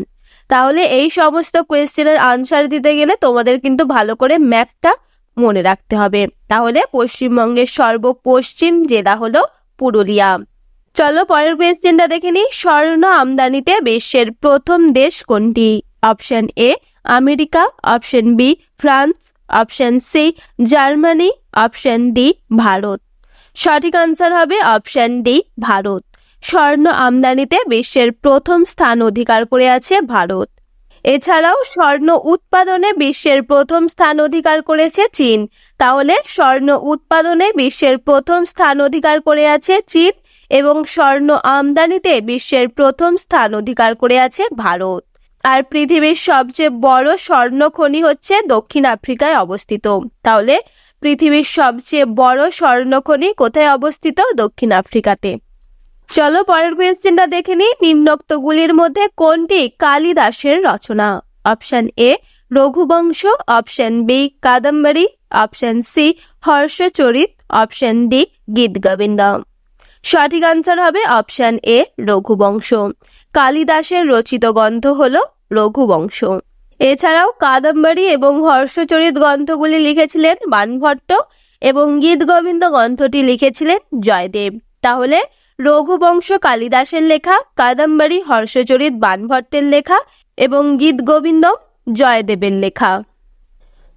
তাহলে এই সমস্ত কোয়েশ্চেনের আনসার দিতে গেলে তোমাদের কিন্তু ভালো করে ম্যাপটা মনে রাখতে হবে। তাহলে পশ্চিমবঙ্গের সর্বপশ্চিম জেলা হলো পুরুলিয়া। চলো পরের কোয়েশ্চেনটা দেখে নিই। স্বর্ণ আমদানিতে বিশ্বের প্রথম দেশ কোনটি? Option A America, option B France, option C Germany, option D Bharat. সঠিক আনসার হবে অপশন ডি ভারত। স্বর্ণ আমদানিতে বিশ্বের প্রথম স্থান অধিকার করে আছে ভারত। এছাড়াও স্বর্ণ উৎপাদনে বিশ্বের প্রথম স্থান অধিকার করেছে চীন। তাহলে স্বর্ণ উৎপাদনে বিশ্বের প্রথম স্থান অধিকার করে আছে চীন এবং স্বর্ণ আমদানিতে বিশ্বের প্রথম স্থান অধিকার করে আছে ভারত। আর পৃথিবীর সবচেয়ে বড় স্বর্ণ খনি হচ্ছে দক্ষিণ আফ্রিকায় অবস্থিত। তাহলে পৃথিবীর সবচেয়ে বড় স্বর্ণ খনি কোথায় অবস্থিত? দক্ষিণ আফ্রিকাতে। চলো পরের কোয়েশ্চেনটা দেখে নিই। নিম্নোক্তগুলির মধ্যে কোনটি কালিদাসের রচনা? Option A Raghuvamsha, option B Kadambari, option C Harshacharita, option D Gitagovinda. সঠিক আনসার হবে অপশন এ রঘুবংশ। কালিদাসের রচিত গ্রন্থ হলো রঘুবংশ। এছাড়াও কাদম্বরী এবং হর্ষচরিত গ্রন্থগুলি লিখেছিলেন বাণভট্ট এবং গীতগোবিন্দ গ্রন্থটি লিখেছিলেন জয়দেব। তাহলে রঘুবংশ কালিদাসের লেখা, কাদম্বরী হর্ষচরিত বাণভট্টের লেখা এবং গীতগোবিন্দ জয়দেবের লেখা।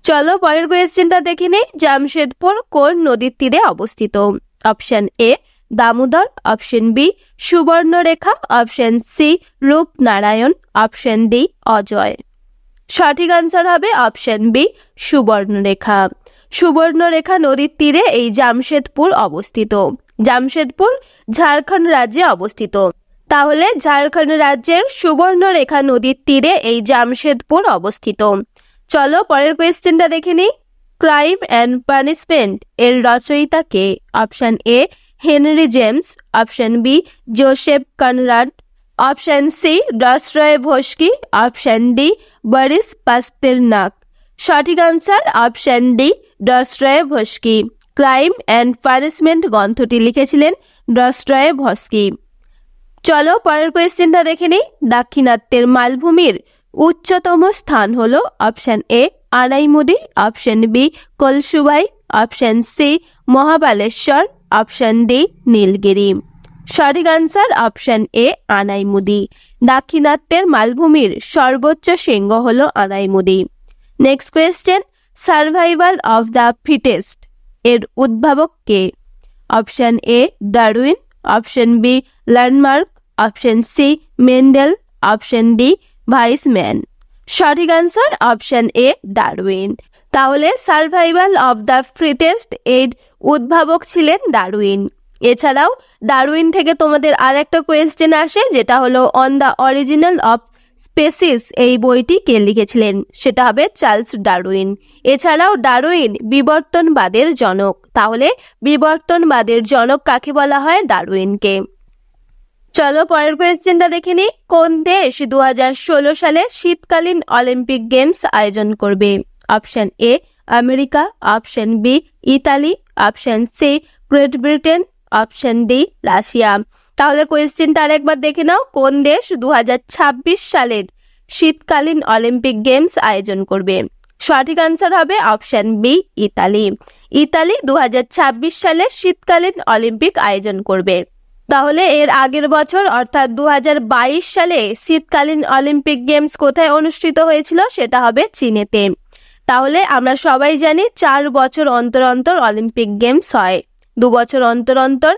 চলো পরের কোয়েশ্চেনটা দেখে নেই। জামশেদপুর কোন নদীর তীরে অবস্থিত? Option A Damodar, option B Subarnarekha, option C Rupnarayan, option D Ajay. সঠিক আনসার হবে অপশন বি সুবর্ণরেখা। সুবর্ণরেখা নদীর তীরে এই জামশেদপুর অবস্থিত। জামশেদপুর ঝাড়খণ্ড রাজ্যে অবস্থিত। তাহলে ঝাড়খণ্ড রাজ্যের সুবর্ণরেখা নদীর তীরে এই জামশেদপুর অবস্থিত। চলো পরের কোয়েশ্চেনটা দেখে নিই। ক্রাইম অ্যান্ড পানিশমেন্ট এর রচয়িতা কে? Option A Henry James, option B Joseph Conrad, option C Dostoevsky, option D Boris Pasternak. সঠিক answer option D Dostoevsky. Crime and punishment গ্রন্থটি লিখেছিলেন ডস্টয়েভস্কি। চলো পরের কোয়েশ্চেনটা দেখে নিই। দাক্ষিণাত্যের মালভূমির উচ্চতম স্থান হলো option A Anaimudi, option B Kalsubai, option C Mahabaleshwar, option D Nilgiri. সঠিক আনসার অপশন এ আনাইমুদি। দাক্ষিণাত্যের মালভূমির সর্বোচ্চ শৃঙ্গ হলো Anaimudi. Next question, survival of the fittest এর উদ্ভাবক কে? Option A Darwin, option B landmark, option C Mendel, option D Weismann. সঠিক আনসার অপশন এ ডারউইন। তাহলে সার্ভাইভাল অফ দ্য ফিটেস্ট এর উদ্ভাবক ছিলেন ডারউইন। এছাড়াও ডারউইন থেকে তোমাদের আর একটা কোয়েশ্চেন আসে, যেটা হলো on the original of species এই বইটি কে লিখেছিলেন? সেটা হবে চার্লস ডারউইন। এছাড়াও ডারউইন বিবর্তনবাদের জনক। তাহলে বিবর্তনবাদের জনক কাকে বলা হয়? ডারউইনকে। চলো পরের কোয়েশ্চেনটা দেখে নিই। কোন দেশ 2016 সালে শীতকালীন অলিম্পিক গেমস আয়োজন করবে? Option A America, option B Italy, option C Great Britain, option D Russia. তাহলে কোয়েশ্চেনটা আরেকবার দেখে নাও। কোন দেশ 2026 সালের শীতকালীন অলিম্পিক গেমস আয়োজন করবে? সঠিক আনসার হবে অপশন বি ইতালি। ইতালি 2026 সালে শীতকালীন অলিম্পিক আয়োজন করবে। তাহলে এর আগের বছর অর্থাৎ 2022 সালে শীতকালীন অলিম্পিক গেমস কোথায় অনুষ্ঠিত হয়েছিল? সেটা হবে চীনেতে। তাহলে আমরা সবাই জানি 4 বছর অন্তর অন্তর অলিম্পিক গেমস হয়। 2 বছর অন্তর অন্তর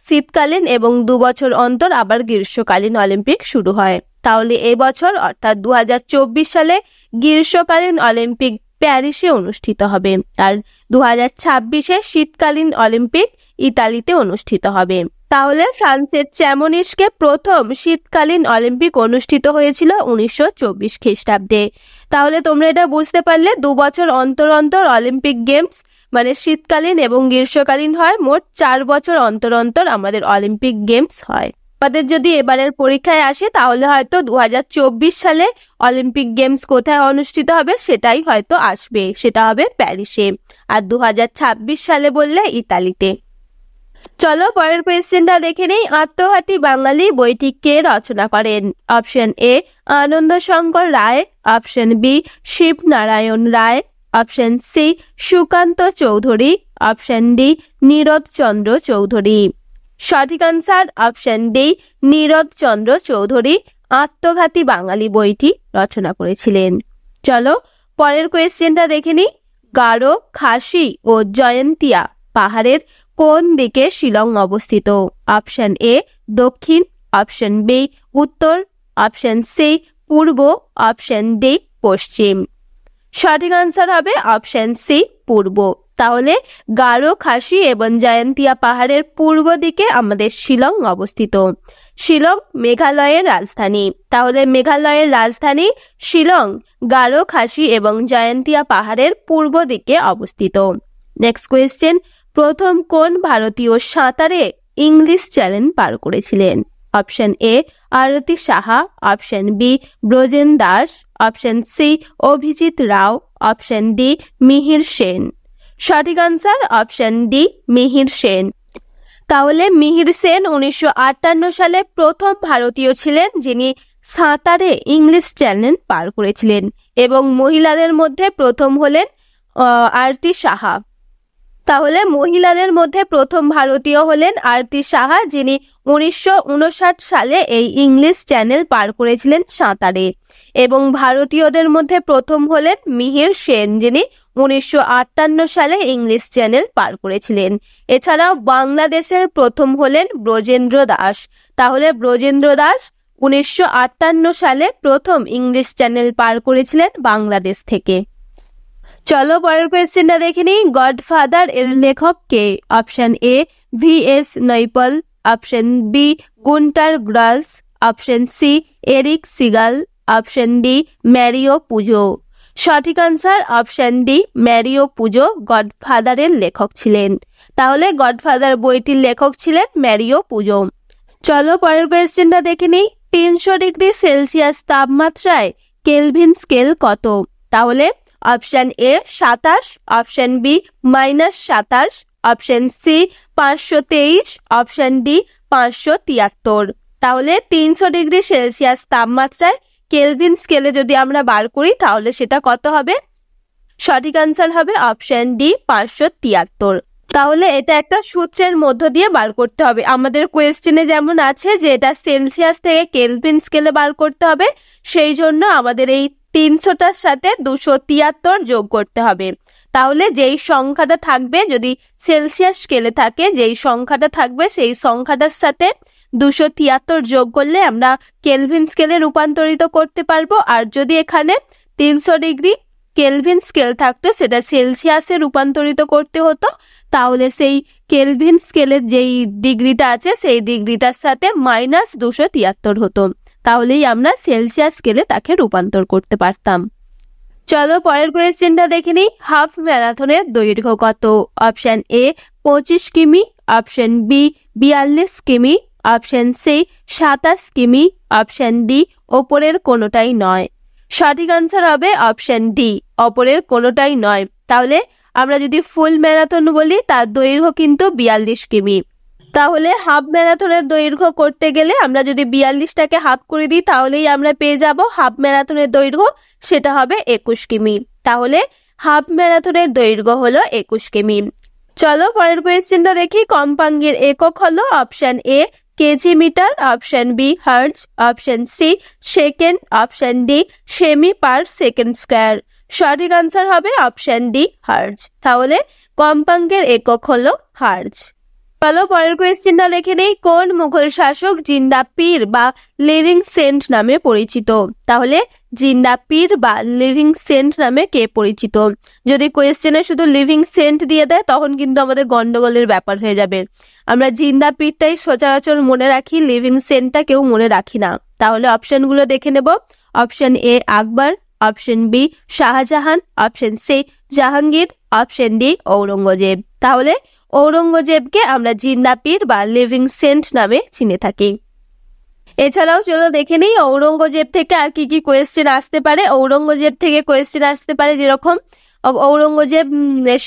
শীতকালীন এবং 2 বছর অন্তর আবার গ্রীষ্মকালীন অলিম্পিক শুরু হয়। তাহলে এই বছর অর্থাৎ 2024 সালে গ্রীষ্মকালীন অলিম্পিক প্যারিসে অনুষ্ঠিত হবে, আর 2026-এ শীতকালীন অলিম্পিক ইতালিতে অনুষ্ঠিত হবে। তাহলে ফ্রান্সের চ্যামনিসকে প্রথম শীতকালীন অলিম্পিক অনুষ্ঠিত হয়েছিল 1924 খ্রিস্টাব্দে। তাহলে তোমরা এটা বুঝতে পারলে 2 বছর অন্তর অন্তর অলিম্পিক গেমস মানে শীতকালীন এবং গ্রীষ্মকালীন হয়। মোট 4 বছর অন্তর অন্তর আমাদের অলিম্পিক গেমস হয়। আমাদের যদি এবারের পরীক্ষায় আসে তাহলে হয়তো 2024 সালে অলিম্পিক গেমস কোথায় অনুষ্ঠিত হবে সেটাই হয়তো আসবে, সেটা হবে প্যারিসে। আর 2026 সালে বললে ইতালিতে। চলো পরের কোয়েশ্চেনটা দেখে নেই। আত্মঘাতী বাঙালি বইটি কে রচনা করেন? Option A Anand Shankar Ray, option B Shibnarayan Ray, option C Sukanta Chowdhury, option D Nirad Chandra Chaudhuri. সঠিক answer option D Nirad Chandra Chaudhuri Atmaghati Bangali বইটি রচনা করেছিলেন। চলো পরের কোয়েশ্চেনটা দেখে নিই। গারো, খাসি ও জয়ন্তিয়া পাহাড়ের কোন দিকে শিলং অবস্থিত? অপশন এ দক্ষিণ, অপশন বি উত্তর, অপশন সি পূর্ব, অপশন ডি পশ্চিম। সঠিক আনসার হবে অপশন সি পূর্ব। তাহলে গারো, খাসি এবং জয়ন্তিয়া পাহাড়ের পূর্ব দিকে আমাদের শিলং অবস্থিত। শিলং মেঘালয়ের রাজধানী। তাহলে মেঘালয়ের রাজধানী শিলং গারো, খাসি এবং জয়ন্তিয়া পাহাড়ের পূর্ব দিকে অবস্থিত। নেক্সট কোয়েশ্চেন, প্রথম কোন ভারতীয় সাঁতারে ইংলিশ চ্যানেল পার করেছিলেন? Option A Arati Saha, option B Brojen Das, option C Abhijit Rao, option D Mihir Sen. সঠিক answer option D Mihir Sen. তাহলে মিহির সেন 1958 সালে প্রথম ভারতীয় ছিলেন যিনি সাঁতারে ইংলিশ চ্যানেল পার করেছিলেন, এবং মহিলাদের মধ্যে প্রথম হলেন আরতি সাহা। তাহলে মহিলাদের মধ্যে প্রথম ভারতীয় হলেন আরতি সাহা, যিনি 1959 সালে এই ইংলিশ চ্যানেল পার করেছিলেন সাঁতারে, এবং ভারতীয়দের মধ্যে প্রথম হলেন মিহির সেন, যিনি 1958 সালে ইংলিশ চ্যানেল পার করেছিলেন। এছাড়াও বাংলাদেশের প্রথম হলেন ব্রজেন্দ্র দাস। তাহলে ব্রজেন্দ্র দাস 1958 সালে প্রথম ইংলিশ চ্যানেল পার করেছিলেন বাংলাদেশ থেকে। চলো পরের কোয়েশ্চেনটা দেখে নিই। গডফাদার এর লেখক কে? Option A VS Naipaul, option B Gunter Grass, option C Erich Segal, option D Mario Puzo. সঠিক আনসার অপশন ডি ম্যারিও পুজো গডফাদারের লেখক ছিলেন। তাহলে গডফাদার বইটির লেখক ছিলেন ম্যারিও পুজো। চলো পরের কোয়েশ্চেনটা দেখে নিই। 300 ডিগ্রি সেলসিয়াস তাপমাত্রায় কেলভিন স্কেল কত? তাহলে option A 27, option B -27, option C 523, option D 573। তাহলে 300 ডিগ্রি সেলসিয়াস তাপমাত্রায় কেলভিন স্কেলে যদি আমরা বার করি তাহলে সেটা কত হবে? সঠিক আনসার হবে অপশন ডি 573। তাহলে এটা একটা সূত্রের মধ্য দিয়ে বার করতে হবে। আমাদের কোয়েশ্চেনে যেমন আছে যে এটা সেলসিয়াস থেকে কেলভিন স্কেলে বার করতে হবে, সেই জন্য আমাদের এই 300টার সাথে 273 যোগ করতে হবে। তাহলে যেই সংখ্যাটা থাকবে, যদি সেলসিয়াস স্কেলে থাকে যেই সংখ্যাটা থাকবে সেই সংখ্যাটার সাথে 273 যোগ করলে আমরা কেলভিন স্কেলে রূপান্তরিত করতে পারবো। আর যদি এখানে 300 ডিগ্রি কেলভিন স্কেল থাকতো সেটা সেলসিয়াসে রূপান্তরিত করতে হতো, তাহলে সেই কেলভিন স্কেলের যেই ডিগ্রিটা আছে সেই ডিগ্রিটার সাথে -273 হতো, তাহলেই আমরা সেলসিয়াস স্কেলে তাকে রূপান্তর করতে পারতাম। চলো পরের কোয়েশ্চেনটা দেখে নিই। হাফ ম্যারাথনের দৈর্ঘ্য কত? অপশন এ 25 কিমি, অপশন বি 42 কিমি, অপশন সি 27 কিমি, অপশন ডি ওপরের কোনোটাই নয়। সঠিক আনসার হবে অপশন ডি ওপরের কোনোটাই নয়। তাহলে আমরা যদি ফুল ম্যারাথন বলি তার দৈর্ঘ্য কিন্তু 42 কিমি। তাহলে হাফ ম্যারাথনের দৈর্ঘ্য করতে গেলে আমরা যদি 42টাকে হাফ করে দিই তাহলেই আমরা পেয়ে যাব হাফ ম্যারাথনের দৈর্ঘ্য, সেটা হবে 21 কিমি। তাহলে হাফ ম্যারাথনের দৈর্ঘ্য হলো 21 কিমি। চলো পরের কোয়েশ্চেনটা দেখি। কম্পাঙ্কের একক হলো option A KG metre, option B hertz, option C second, option D CM per second square. সঠিক আনসার হবে অপশন ডি হার্জ। তাহলে কম্পাঙ্কের একক হলো হার্জ। চলো পরের কোয়েশ্চেনটা দেখে নেই। কোন মুঘল শাসক জিন্দা পীর বা লিভিং সেন্ট নামে পরিচিত? তাহলে জিন্দা পীর বা লিভিং সেন্ট নামে কে পরিচিত? যদি কোয়েশ্চেনে শুধু লিভিং সেন্ট দিয়ে দেয় তখন কিন্তু আমাদের গন্ডগোলের ব্যাপার হয়ে যাবে। আমরা জিন্দা পীরটাই সচরাচর মনে রাখি, লিভিং সেন্টটা কেউ মনে রাখি না। তাহলে অপশনগুলো দেখে নেব। Option A Akbar, option B Shahjahan, option C Jahangir, option D Aurangzeb. তাহলে ঔরঙ্গজেবকে আমরা জিন্দা পীর বা লিভিং সেন্ট নামে চিনে থাকি। এছাড়াও চলো দেখে নিই ঔরঙ্গজেব থেকে আর কি কি কোয়েশ্চেন আসতে পারে। ঔরঙ্গজেব থেকে কোয়েশ্চেন আসতে পারে যেরকম ঔরঙ্গজেব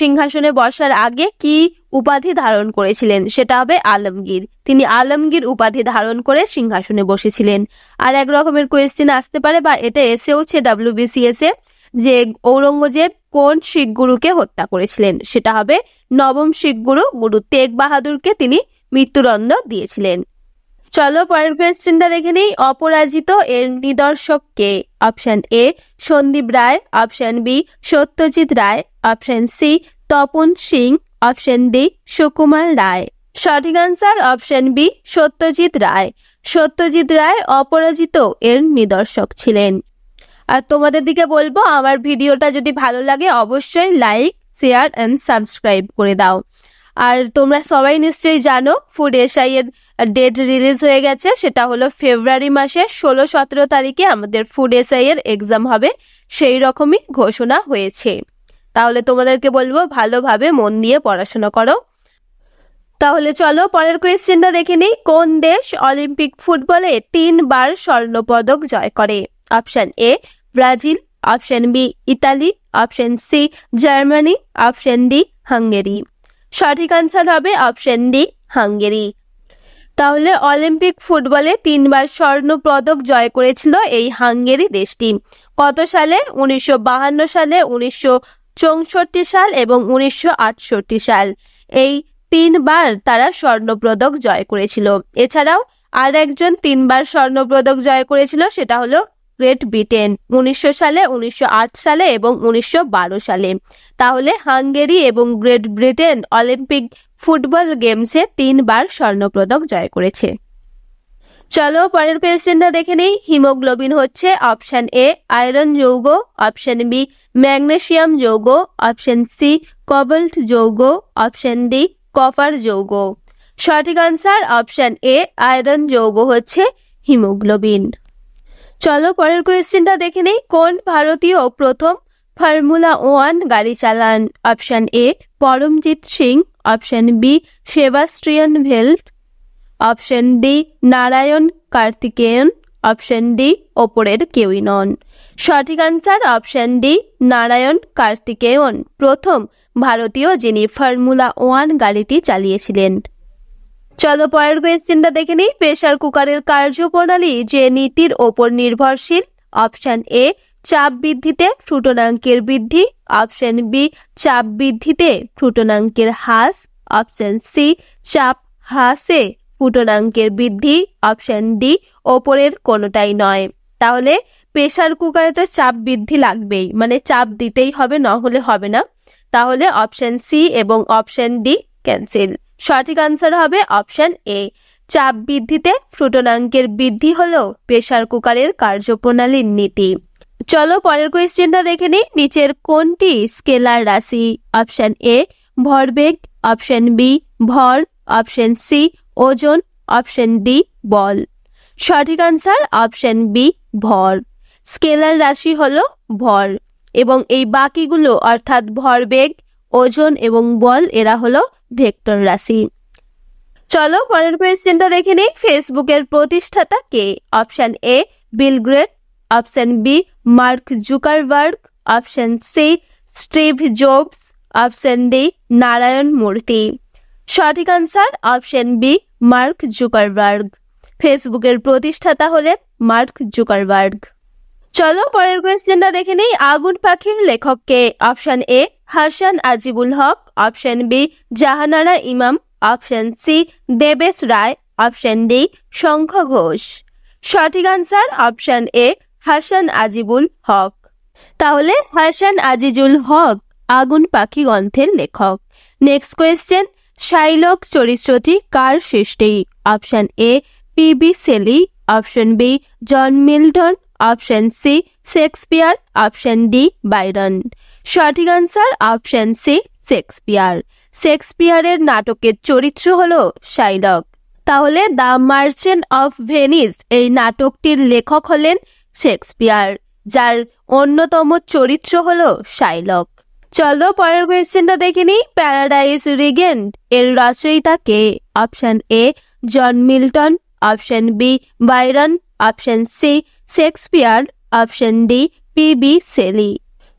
সিংহাসনে বসার আগে কি উপাধি ধারণ করেছিলেন, সেটা হবে আলমগীর। তিনি আলমগীর উপাধি ধারণ করে সিংহাসনে বসেছিলেন। আর এক রকমের কোয়েশ্চেন আসতে পারে বা এটা এসেওছে WBCS এ, যে ঔরঙ্গজেব কোন শিখ গুরুকে হত্যা করেছিলেন, সেটা হবে নবম শিখ গুরু গুরু তেগ বাহাদুরকে তিনি মৃত্যুদণ্ড দিয়েছিলেন। চলো পরের কোয়েশ্চেনটা দেখে নিই। অপরাজিত এর নিদর্শক কে? Option A Sandip Ray, option B Satyajit Ray, option C Tapan Singh, option D Sukumar Ray. সঠিক answer option B Satyajit Ray. Satyajit Ray Aparajito এর নিদর্শক ছিলেন। আর তোমাদের দিকে বলবো আমার ভিডিওটা যদি ভালো লাগে অবশ্যই লাইক, শেয়ার এন্ড সাবস্ক্রাইব করে দাও। আর তোমরা সবাই নিশ্চয়ই জানো ফুড এসআই এর ডেট রিলিজ হয়ে গেছে, সেটা হলো ফেব্রুয়ারি মাসে 16-17 তারিখে আমাদের ফুড এসআই এর এক্সাম হবে, সেই রকমই ঘোষণা হয়েছে। তাহলে তোমাদেরকে বলবো ভালোভাবে মন দিয়ে পড়াশোনা করো। তাহলে চলো পরের কোয়েশ্চেনটা দেখে নিই। কোন দেশ অলিম্পিক ফুটবলে 3 বার স্বর্ণপদক জয় করে? Option A Brazil, option B Italy, option C Germany, option D Hungary. সঠিক আনসার হবে অপশন ডি হাঙ্গেরি। তাহলে অলিম্পিক ফুটবলে 3 বার স্বর্ণ পদক জয় করেছিল এই হাঙ্গেরি দেশটি। কত সালে? 1952 সালে, 1964 সাল এবং 1968 সাল। এই 3 বার তারা স্বর্ণ পদক জয় করেছিল। এছাড়াও আর একজন 3 বার স্বর্ণ পদক জয় করেছিল, সেটা হলো গ্রেট ব্রিটেন 1900 সালে, 1908 সালে এবং 1912 সালে। তাহলে হাঙ্গেরি এবং গ্রেট ব্রিটেন অলিম্পিক ফুটবল গেমসে 3 বার স্বর্ণপদক জয় করেছে। চলো পরের কোয়েশ্চেনটা দেখে নেই। হিমোগ্লোবিন হচ্ছে অপশন এ আয়রন যৌগ, অপশন বি ম্যাগনেসিয়াম যৌগ, অপশন সি কোবাল্ট যৌগ, অপশন ডি কপার যৌগ। সঠিক আনসার অপশন এ আয়রন যৌগ হচ্ছে হিমোগ্লোবিন। চলো পরের কোয়েশ্চেনটা দেখে নেই। কোন ভারতীয় প্রথম ফর্মুলা 1 গাড়ি চালান? Option A Paramjit Singh, option B Sebastian ভেল্ট, option D Narain Karthikeyan, option D ওপরের কেউই নন। সঠিক answer option D Narain Karthikeyan প্রথম ভারতীয় যিনি ফর্মুলা 1 গাড়িটি চালিয়েছিলেন। চলো পরের কোয়েশ্চেনটা দেখে নিই। প্রেসার কুকারের কার্যপ্রণালী যে নীতির ওপর নির্ভরশীল? অপশন এ চাপ বৃদ্ধিতে ফুটনাঙ্কের বৃদ্ধি, অপশন বি চাপ বৃদ্ধিতে ফুটনাঙ্কের হ্রাস, অপশন সি চাপ হ্রাসে ফুটনাঙ্কের বৃদ্ধি, অপশন ডি ওপরের কোনোটাই নয়। তাহলে প্রেসার কুকারে তো চাপ বৃদ্ধি লাগবেই, মানে চাপ দিতেই হবে, না হলে হবে না। তাহলে অপশন সি এবং অপশন ডি ক্যান্সেল। সঠিক আনসার হবে অপশন এ চাপ বৃদ্ধিতে ফুটনাঙ্কের বৃদ্ধি হলো প্রেসার কুকারের কার্যপ্রণালীর নীতি। চলো পরের কোয়েশ্চেনটা দেখে নিই। নিচের কোনটি স্কেলার রাশি? অপশন এ ভরবেগ, অপশন বি ভর, অপশন সি ওজন, অপশন ডি বল। সঠিক আনসার অপশন বি ভর। স্কেলার রাশি হলো ভর এবং এই বাকিগুলো অর্থাৎ ভরবেগ, ওজন এবং বল এরা হলো ভেক্টর রাশি। চলো পরের কোয়েশ্চেনটা দেখে নিই। ফেসবুকের প্রতিষ্ঠাতা কে? Option A Bill Gates, option B Mark Zuckerberg, option C Steve Jobs, option D Narayana Murthy. সঠিক answer option B Mark Zuckerberg. ফেসবুকের প্রতিষ্ঠাতা হলেন মার্ক জুকারবার্গ। চলো পরের কোয়েশ্চেনটা দেখে নিই। আগুন পাখির লেখক কে? Option A Hasan Azibul Haq, option B Jahanara Imam, option C Debesh Ray, option D Shankha Ghosh. সঠিক answer option A Hasan Azibul Haq. তাহলে হাসান আজিজুল হক আগুন পাখি গ্রন্থের লেখক। Next question. শাইলক চরিত্রটি কার সৃষ্টি? Option A PB Shelley, option B John Milton, option C Shakespeare, option D Byron. সঠিক আনসার অপশন সি শেক্সপিয়ার। শেক্সপিয়ারের নাটকের চরিত্র হলো শাইলক। তাহলে দ্য মার্চেন্ট অফ ভেনিস এই নাটকটির লেখক হলেন শেক্সপিয়ার, যার অন্যতম চরিত্র হলো শাইলক। চলো পরের কোয়েশ্চেনটা দেখে নিই। প্যারাডাইস রিগেন্ট এর রচয়িতা কে? Option A John Milton, option B Byron, option C Shakespeare, option D PB Shelley.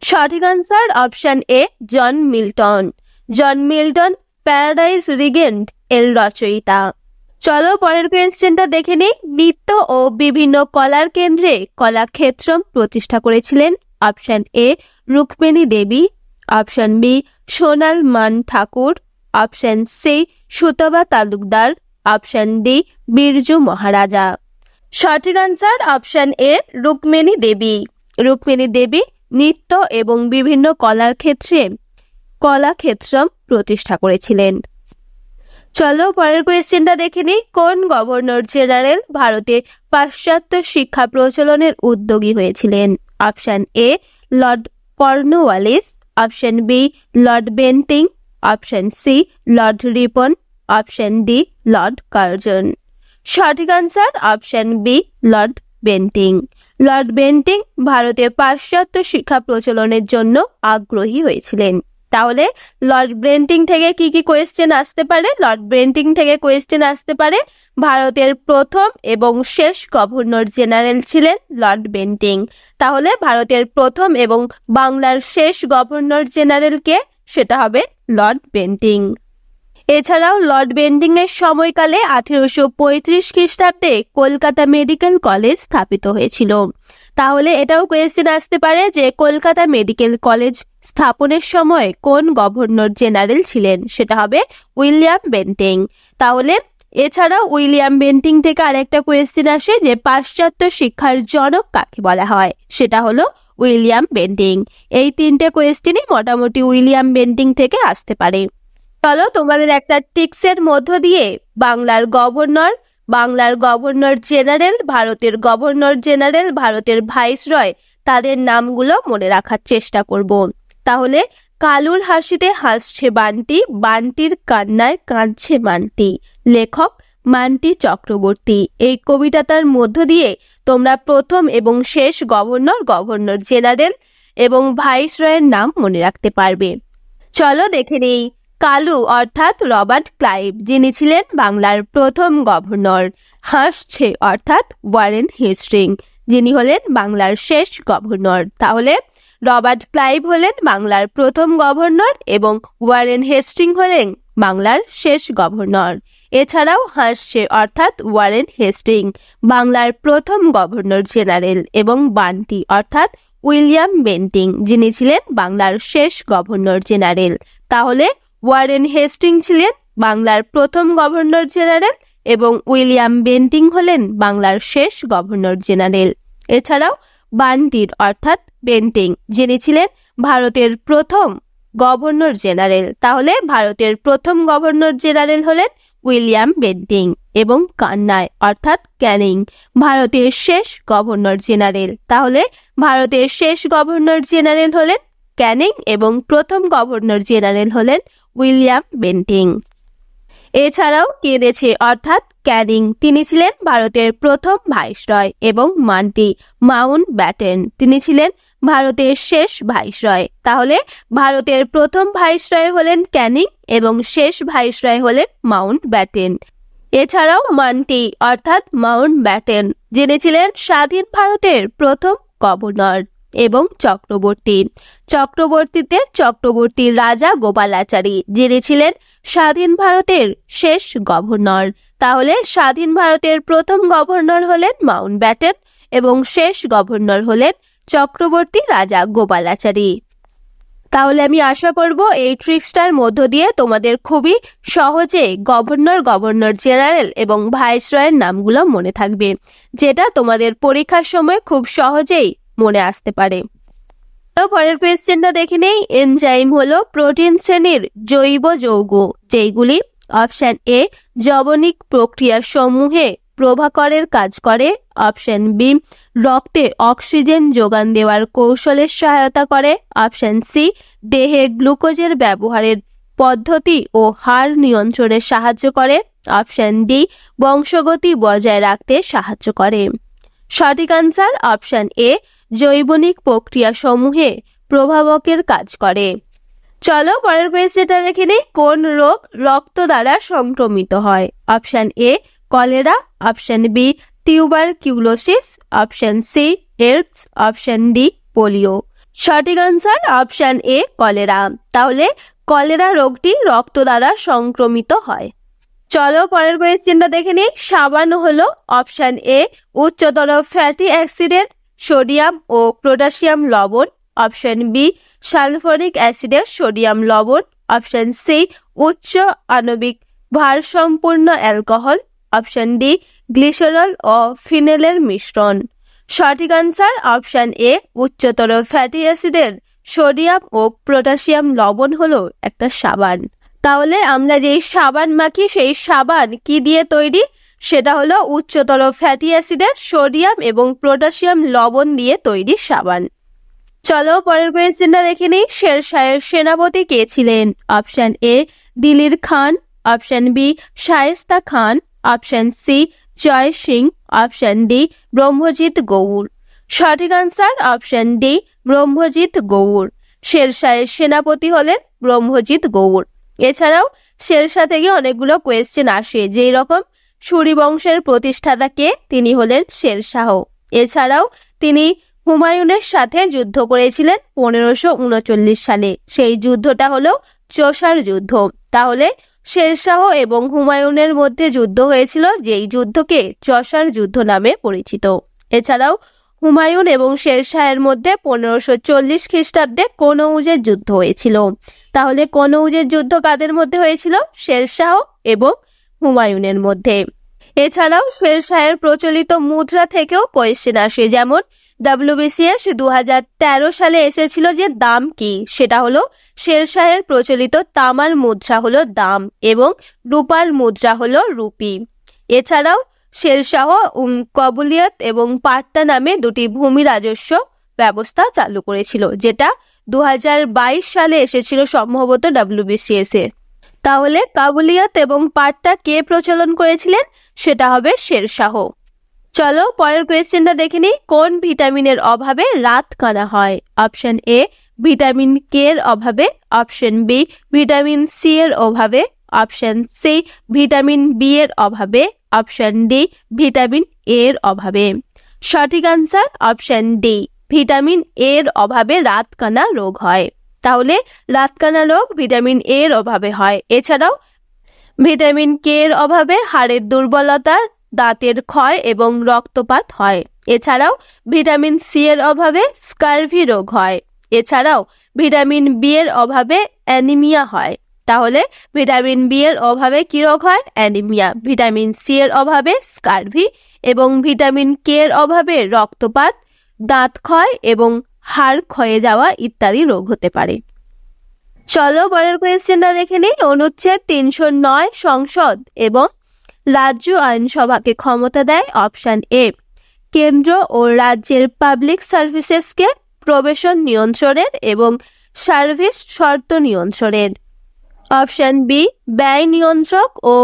সঠিক answer option A John Milton. John Milton Paradise Regained এর রচয়িতা। চলো পরের কোয়েশ্চেনটা দেখে নিই। নৃত্য ও বিভিন্ন কলার কেন্দ্রে কলাক্ষেত্রম প্রতিষ্ঠা করেছিলেন? Option A Rukmini Devi, option B Sonal Man Thakur, option C Sutapa Talukdar, option D Birju Maharaja. সঠিক answer option A Rukmini Devi. Rukmini Devi নৃত্য এবং বিভিন্ন কলাক্ষেত্রম প্রতিষ্ঠা করেছিলেন। চলো পরের কোয়েশ্চেনটা দেখে নিই। কোন গভর্নর জেনারেল ভারতে পাশ্চাত্য শিক্ষা প্রচলনের উদ্যোগী হয়েছিলেন? Option A Lord Cornwallis, option B Lord Bentinck, option C Lord Ripon, option D Lord Curzon. সঠিক answer option B Lord Bentinck. Lord Bentinck ভারতে পাশ্চাত্য শিক্ষা প্রচলনের জন্য আগ্রহী হয়েছিলেন। তাহলে লর্ড বেন্টিং থেকে কি কি কোয়েশ্চেন আসতে পারে? লর্ড বেন্টিং থেকে কোয়েশ্চেন আসতে পারে ভারতের প্রথম এবং শেষ গভর্নর জেনারেল ছিলেন লর্ড বেন্টিং। তাহলে ভারতের প্রথম এবং বাংলার শেষ গভর্নর জেনারেল কে? সেটা হবে লর্ড বেন্টিং। এছাড়াও লর্ড বেন্টিং এর সময়কালে 1835 খ্রিস্টাব্দে কলকাতা মেডিকেল কলেজ স্থাপিত হয়েছিল। তাহলে এটাও কোয়েশ্চেন আসতে পারে যে কলকাতা মেডিকেল কলেজ স্থাপনের সময় কোন গভর্নর জেনারেল ছিলেন? সেটা হবে উইলিয়াম বেন্টিং। তাহলে এছাড়াও উইলিয়াম বেন্টিং থেকে আরেকটা কোয়েশ্চেন আসে যে পাশ্চাত্য শিক্ষার জনক কাকে বলা হয়, সেটা হলো উইলিয়াম বেন্টিং। এই তিনটে কোয়েশ্চেনই মোটামুটি উইলিয়াম বেন্টিং থেকে আসতে পারে। চলো তোমাদের একটা টিক্সের মধ্য দিয়ে বাংলার গভর্নর জেনারেল, ভারতের গভর্নর জেনারেল, ভারতের ভাইসরয়, তাদের নামগুলো মনে রাখার চেষ্টা করব। তাহলে কালুর হাসিতে হাসছে বান্টি, বান্টির কান্নায় কাঁদছে মান্টি। লেখক মান্টি চক্রবর্তী। এই কবিতাটার মধ্য দিয়ে তোমরা প্রথম এবং শেষ গভর্নর জেনারেল এবং ভাইসরয়ের নাম মনে রাখতে পারবে। চলো দেখে নেই। কালু অর্থাৎ রবার্ট ক্লাইভ, যিনি ছিলেন বাংলার প্রথম গভর্নর। হাসছে অর্থাৎ ওয়ারেন হেস্টিং, যিনি হলেন বাংলার শেষ গভর্নর। তাহলে রবার্ট ক্লাইভ হলেন বাংলার প্রথম গভর্নর এবং ওয়ারেন হেস্টিং হলেন বাংলার শেষ গভর্নর। এছাড়াও হাসছে অর্থাৎ ওয়ারেন হেস্টিং বাংলার প্রথম গভর্নর জেনারেল এবং বান্টি অর্থাৎ উইলিয়াম বেন্টিং, যিনি ছিলেন বাংলার শেষ গভর্নর জেনারেল। তাহলে ওয়ারেন হেস্টিং ছিলেন বাংলার প্রথম গভর্নর জেনারেল এবং উইলিয়াম বেন্টিং হলেন বাংলার শেষ গভর্নর জেনারেল। এছাড়াও বান্টির অর্থাৎ বেন্টিং, যিনি ছিলেন ভারতের প্রথম গভর্নর জেনারেল। তাহলে ভারতের প্রথম গভর্নর জেনারেল হলেন উইলিয়াম বেন্টিং এবং কান্নায় অর্থাৎ ক্যানিং ভারতের শেষ গভর্নর জেনারেল। তাহলে ভারতের শেষ গভর্নর জেনারেল হলেন ক্যানিং এবং প্রথম গভর্নর জেনারেল হলেন উইলিয়াম বেন্টিং। এছাড়াও কেঁদেছে অর্থাৎ ক্যানিং, তিনি ছিলেন ভারতের প্রথম ভাইসরয় এবং মাউন্ট ব্যাটেন, তিনি ছিলেন ভারতের শেষ ভাইসরয়। তাহলে ভারতের প্রথম ভাইসরয় হলেন ক্যানিং এবং শেষ ভাইসরয় হলেন মাউন্ট ব্যাটেন। এছাড়াও মান্টি অর্থাৎ মাউন্ট ব্যাটেন, যিনি ছিলেন স্বাধীন ভারতের প্রথম গভর্নর এবং চক্রবর্তীর রাজা গোপালাচারী, যিনি ছিলেন স্বাধীন ভারতের শেষ গভর্নর। তাহলে স্বাধীন ভারতের প্রথম গভর্নর হলেন মাউন্ট ব্যাটেন এবং শেষ গভর্নর হলেন চক্রবর্তী রাজা গোপালাচারী। তাহলে আমি আশা করব এই ট্রিক্সটার মধ্য দিয়ে তোমাদের খুবই সহজে গভর্নর জেনারেল এবং ভাইসরয়ের নামগুলো মনে থাকবে, যেটা তোমাদের পরীক্ষার সময় খুব সহজেই মনে আসতে পারে। তো পরের কোয়েশ্চেনটা দেখে নেই। এনজাইম হলো প্রোটিন শ্রেণীর জৈব যৌগ যেগুলি অপশন এ জবনিক প্রক্রিয়া সমূহে প্রভাকরের কাজ করে, অপশন বি রক্তে অক্সিজেন যোগান দেওয়ার কৌশলের সহায়তা করে, অপশন সি দেহে গ্লুকোজের ব্যবহারের পদ্ধতি ও হার নিয়ন্ত্রণে সাহায্য করে, অপশন ডি বংশগতি বজায় রাখতে সাহায্য করে। সঠিক আনসার অপশন এ জৈবনিক প্রক্রিয়া সমূহে প্রভাবকের কাজ করে। চলো পরের কোয়েশ্চেনটা দেখে নিই। কোন রোগ রক্ত দ্বারা সংক্রমিত হয়? Option A cholera, option B tuberculosis, option C AIDS, option D polio. সঠিক আনসার অপশন এ কলেরা। তাহলে কলেরা রোগটি রক্ত দ্বারা সংক্রমিত হয়। চলো পরের কোয়েশ্চেনটা দেখে নিই। সাবান হলো অপশন এ উচ্চতর ফ্যাটি অ্যাসিডের সোডিয়াম ও পটাশিয়াম লবণ, অপশন বি সালফোরিক অ্যাসিডের সোডিয়াম লবণ, অপশন সি উচ্চ আণবিক ভারসম্পন্ন অ্যালকোহল, অপশন ডি গ্লিসারল ও ফিনেলের মিশ্রণ। সঠিক আনসার অপশন এ উচ্চতর ফ্যাটি অ্যাসিডের সোডিয়াম ও পটাশিয়াম লবণ হলো একটা সাবান। তাহলে আমরা যেই সাবান মাখি সেই সাবান কি দিয়ে তৈরি? সেটা হলো উচ্চতর ফ্যাটি অ্যাসিডের সোডিয়াম এবং পটাশিয়াম লবণ দিয়ে তৈরি সাবান। চলো পরের কোয়েশ্চেনটা দেখে নিই। শেরশাহের সেনাপতি কে ছিলেন? Option A Dilir Khan, option B Shaista Khan, option C Jai Singh, option D Brahmajit Gaur. সঠিক answer option D Brahmajit Gaur. শেরশাহের সেনাপতি হলেন ব্রহ্মজিৎ গৌর। এছাড়াও শেরশাহ থেকে অনেকগুলো কোয়েশ্চেন আসে, যেই রকম সুরি বংশের প্রতিষ্ঠাতা কে? তিনি হলেন শেরশাহ। এছাড়াও তিনি হুমায়ুনের সাথে যুদ্ধ করেছিলেন 1539 সালে। সেই যুদ্ধটা হলো চোষার যুদ্ধ। তাহলে শেরশাহ এবং হুমায়ুনের মধ্যে যুদ্ধ হয়েছিল, যেই যুদ্ধকে চোষার যুদ্ধ নামে পরিচিত। এছাড়াও হুমায়ুন এবং শেরশাহের মধ্যে 1540 খ্রিস্টাব্দে কনৌজের যুদ্ধ হয়েছিল। তাহলে কনৌজের যুদ্ধ কাদের মধ্যে হয়েছিল? শেরশাহ এবং হুমায়ুনের মধ্যে। এছাড়াও শেরশাহের প্রচলিত মুদ্রা থেকেও কোয়েশ্চেন আসে, যেমন WBCS 2013 সালে এসেছিল যে দাম কি, সেটা হলো শেরশাহের প্রচলিত তামার মুদ্রা হলো দাম এবং রূপার মুদ্রা হলো রুপি। এছাড়াও শেরশাহ কাবুলিয়ত এবং পাট্টা নামে দুটি ভূমি রাজস্ব ব্যবস্থা চালু করেছিল, যেটা 2022 সালে এসেছিল সম্ভবত WBCS এ। তাহলে কাবুলিয়ত এবং পাট্টা কে প্রচলন করেছিলেন? সেটা হবে শেরশাহ। চলো পরের কোয়েশ্চেনটা দেখে নিই। কোন ভিটামিনের অভাবে রাত কানা হয়? অপশন এ ভিটামিন কে এর অভাবে, অপশন বি ভিটামিন সি এর অভাবে, অপশন সি ভিটামিন বি এর অভাবে, অপশন ডি ভিটামিন এ এর অভাবে। সঠিক answer option D, vitamin A এর অভাবে রাতকানা রোগ হয়। তাহলে রাতকানা রোগ ভিটামিন এ এর অভাবে হয়। এছাড়াও ভিটামিন কে এর অভাবে হাড়ের দুর্বলতা, দাঁতের ক্ষয় এবং রক্তপাত হয়। এছাড়াও ভিটামিন সি এর অভাবে স্কারভি রোগ হয়। এছাড়াও ভিটামিন বি এর অভাবে অ্যানিমিয়া হয়। তাহলে ভিটামিন বি এর অভাবে কি রোগ হয়? অ্যানিমিয়া। ভিটামিন সি এর অভাবে স্কারভি এবং ভিটামিন কে এর অভাবে রক্তপাত, দাঁত ক্ষয় এবং হাড় ক্ষয়ে যাওয়া ইত্যাদি রোগ হতে পারে। চলো পরের কোয়েশ্চেনটা দেখে নিই। অনুচ্ছেদ 309 সংসদ এবং রাজ্য আইনসভাকে ক্ষমতা দেয়। অপশন এ কেন্দ্র ও রাজ্যের পাবলিক সার্ভিসেসকে প্রবেশন নিয়ন্ত্রণের এবং সার্ভিস শর্ত নিয়ন্ত্রণের। অপশন বি ব্যয় নিয়ন্ত্রক ও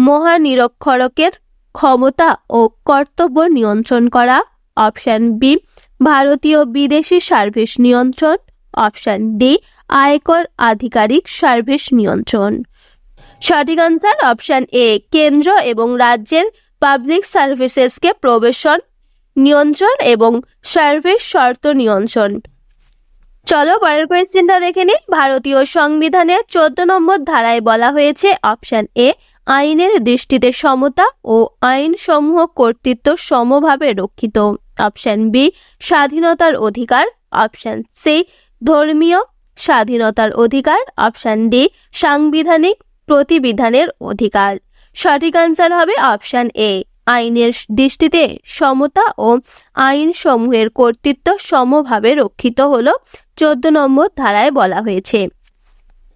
মহানিরক্ষরের ক্ষমতা ও কর্তব্য নিয়ন্ত্রণ করা। অপশন বি ভারতীয় বিদেশি সার্ভিস নিয়ন্ত্রণ। অপশন ডি আয়কর আধিকারিক সার্ভিস নিয়ন্ত্রণ। সঠিক আনসার অপশন এ কেন্দ্র এবং রাজ্যের পাবলিক সার্ভিসেসকে প্রবেশন নিয়ন্ত্রণ এবং সার্ভিস শর্ত নিয়ন্ত্রণ। চলো পরের কোয়েশ্চেনটা দেখে নিই। ভারতীয় সংবিধানের 14 নম্বর ধারায় বলা হয়েছে। অপশন এ আইনের দৃষ্টিতে সমতা ও আইন সমূহ কর্তৃত্ব সমভাবে রক্ষিত। অপশন বি স্বাধীনতার অধিকার। অপশন সি ধর্মীয় স্বাধীনতার অধিকার। অপশন ডি সাংবিধানিক প্রতিবিধানের অধিকার। সঠিক আনসার হবে অপশন এ আইনের দৃষ্টিতে সমতা ও আইন সমূহের কর্তৃত্ব সমভাবে রক্ষিত হলো 14 নম্বর ধারায় বলা হয়েছে।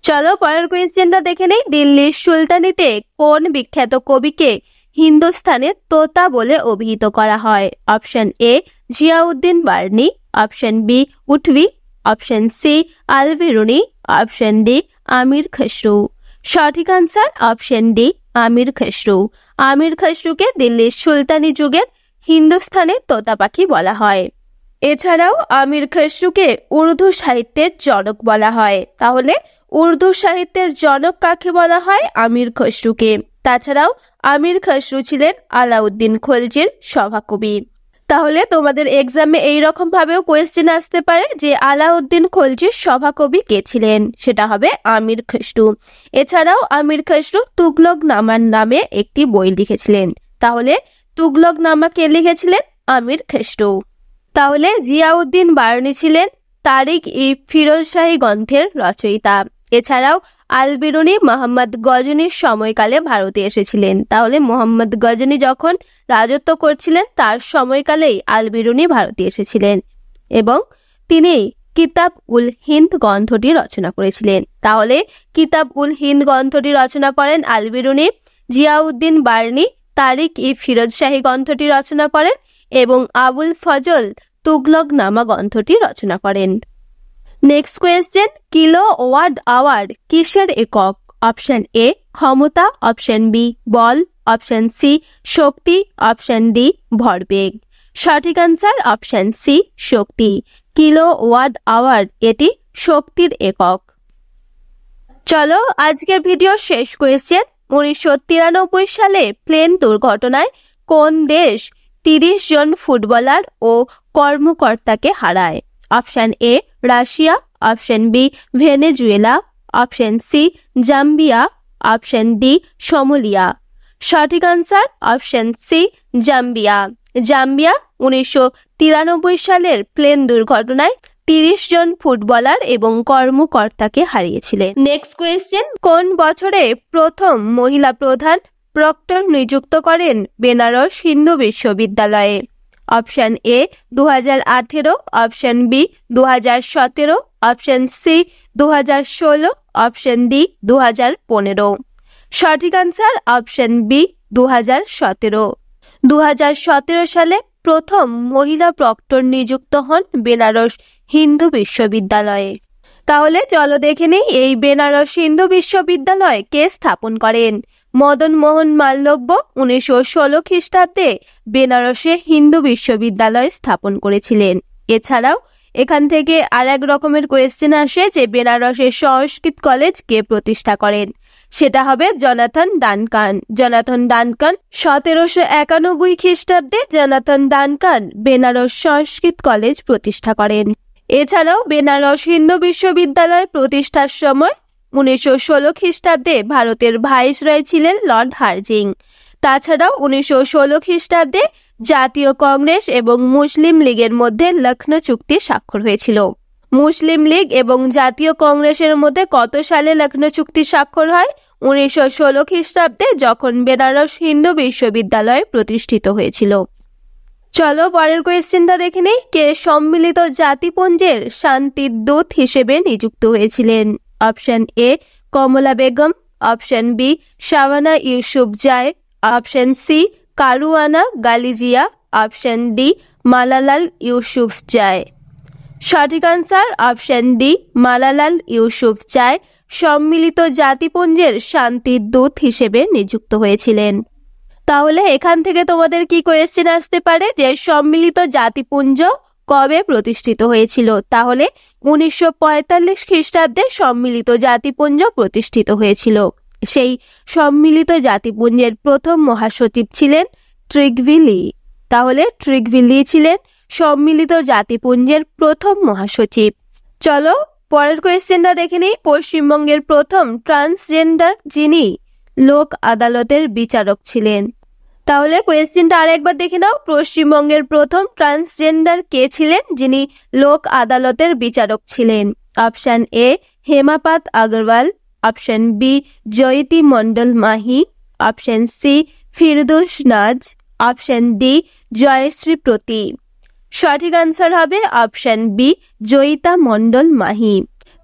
চলো পরের কোয়েশ্চেনটা দেখে নেই। দিল্লির সুলতানিতে কোন বিখ্যাত কবিকে হিন্দুস্তানের তোতা বলে অভিহিত করা হয়? Option A Ziauddin Barani. Option B Utbi. Option C Al Biruni. Option D Amir Khusrau. সঠিক answer option D Amir Khusrau. Amir খসরুকে দিল্লির সুলতানি যুগের হিন্দুস্তানের তোতা পাখি বলা হয়। এছাড়াও আমির খসরুকে উর্দু সাহিত্যের জনক বলা হয়। তাহলে উর্দু সাহিত্যের জনক কাকে বলা হয়? আমির খসরুকে। তাছাড়াও আমির খসরু ছিলেন আলাউদ্দিন খলজির সভাকবি। তাহলে তোমাদের এক্সামে এইরকম ভাবেও কোয়েশ্চেন আসতে পারে যে আলাউদ্দিন খলজির সভাকবি কে ছিলেন? সেটা হবে আমির খসরু। এছাড়াও আমির খসরু তুগলকনামা নামে একটি বই লিখেছিলেন। তাহলে তুগলকনামা কে লিখেছিলেন? আমির খসরু। তাহলে জিয়াউদ্দিন বার্নি ছিলেন তারিক ই ফিরোজ শাহী গ্রন্থের রচয়িতা। এছাড়াও আল বিরুনি মোহাম্মদ গজনীর সময়কালে ভারতে এসেছিলেন। তাহলে মোহাম্মদ গজনী যখন রাজত্ব করছিলেন তার সময়কালেই আল বিরুনি ভারতে এসেছিলেন এবং তিনি কিতাব উল হিন্দ গ্রন্থটি রচনা করেছিলেন। তাহলে কিতাব উল হিন্দ গ্রন্থটি রচনা করেন আল বিরুনি। জিয়াউদ্দিন বার্নি তারিক ই ফিরোজ শাহী গ্রন্থটি রচনা করেন এবং আবুল ফজল তুগলকনামা গ্রন্থটি রচনা করেন। Next question, kilowatt hour কিসের একক? অপশন এ ক্ষমতা। অপশন বি বল। অপশন সি শক্তি। অপশন ডি ভরবেগ। সঠিক আনসার অপশন সি শক্তি। কিলো ওয়াট আওয়ার এটি শক্তির একক। চলো আজকের ভিডিও শেষ কোয়েশ্চেন। 1993 সালে প্লেন দুর্ঘটনায় কোন দেশ 30 জন ফুটবলার ও কর্মকর্তাকে হারায়? Option A Russia. Option B Venezuela. Option C Zambia. Option D Somalia. সঠিক answer option C Zambia. Zambia 1993 সালের প্লেন দুর্ঘটনায় 30 জন ফুটবলার এবং কর্মকর্তাকে হারিয়েছিলেন। নেক্সট কোয়েশ্চেন, কোন বছরে প্রথম মহিলা প্রধান প্রক্টর নিযুক্ত করেন বেনারস হিন্দু বিশ্ববিদ্যালয়ে? Option A 2018, option B 2017, option C 2016, option D 2015। সঠিক আনসার অপশন বি 2017। 2017 সালে প্রথম মহিলা প্রক্টর নিযুক্ত হন বেনারস হিন্দু বিশ্ববিদ্যালয়ে। তাহলে চলো দেখে নেই এই বেনারস হিন্দু বিশ্ববিদ্যালয় কে স্থাপন করেন। মদন মোহন মালব্য 1916 খ্রিস্টাব্দে বেনারসে হিন্দু বিশ্ববিদ্যালয় স্থাপন করেছিলেন। এছাড়াও এখান থেকে আর এক রকমের কোয়েশ্চেন আসে যে বেনারসের সংস্কৃত কলেজ কে প্রতিষ্ঠা করেন, সেটা হবে জনাথন ডানকান। জনাথন ডানকান 1791 খ্রিস্টাব্দে জনাথন ডানকান বেনারস সংস্কৃত কলেজ প্রতিষ্ঠা করেন। এছাড়াও বেনারস হিন্দু বিশ্ববিদ্যালয় প্রতিষ্ঠার সময় 1916 খ্রিস্টাব্দে ভারতের ভাইসরয় ছিলেন লর্ড হার্জিং। তাছাড়াও 1916 খ্রিস্টাব্দে জাতীয় কংগ্রেস এবং মুসলিম লীগের মধ্যে লখনৌ চুক্তি স্বাক্ষর হয়েছিল। মুসলিম লীগ এবং জাতীয় কংগ্রেসের মধ্যে কত সালে লখনৌ চুক্তি স্বাক্ষর হয়? 1916 খ্রিস্টাব্দে, যখন বেনারস হিন্দু বিশ্ববিদ্যালয় প্রতিষ্ঠিত হয়েছিল। চলো পরের কোয়েশ্চেনটা দেখে নেই। কে সম্মিলিত জাতিপুঞ্জের শান্তির দূত হিসেবে নিযুক্ত হয়েছিলেন? Option A Kamala Begum, option B Shabana Yousafzai, option C Caruana Galizia, option D Malala Yousafzai. সঠিক answer option D Malala Yousafzai সম্মিলিত জাতিপুঞ্জের শান্তির দূত হিসেবে নিযুক্ত হয়েছিলেন। তাহলে এখান থেকে তোমাদের কি কোয়েশ্চেন আসতে পারে যে সম্মিলিত জাতিপুঞ্জ কবে প্রতিষ্ঠিত হয়েছিল? তাহলে 1945 খ্রিস্টাব্দে সম্মিলিত জাতিপুঞ্জ প্রতিষ্ঠিত হয়েছিল। সেই সম্মিলিত জাতিপুঞ্জের প্রথম মহাসচিব ছিলেন ট্রিগভিলি। তাহলে ট্রিগভিলি ছিলেন সম্মিলিত জাতিপুঞ্জের প্রথম মহাসচিব। চলো পরের কোয়েশ্চেনটা দেখে নিই। পশ্চিমবঙ্গের প্রথম ট্রান্সজেন্ডার যিনি লোক আদালতের বিচারক ছিলেন। তাহলে কোয়েশ্চেনটা আরেকবার দেখে নাও। পশ্চিমবঙ্গের প্রথম ট্রান্সজেন্ডার কে ছিলেন যিনি লোক আদালতের বিচারক ছিলেন? Option A Hemapat Agarwal, option B Jayati Mondal Mahi, option C Firdaus Naz, option D Jayashree Prati. সঠিক আনসার হবে অপশন বি জয়িতা মন্ডল মাহি।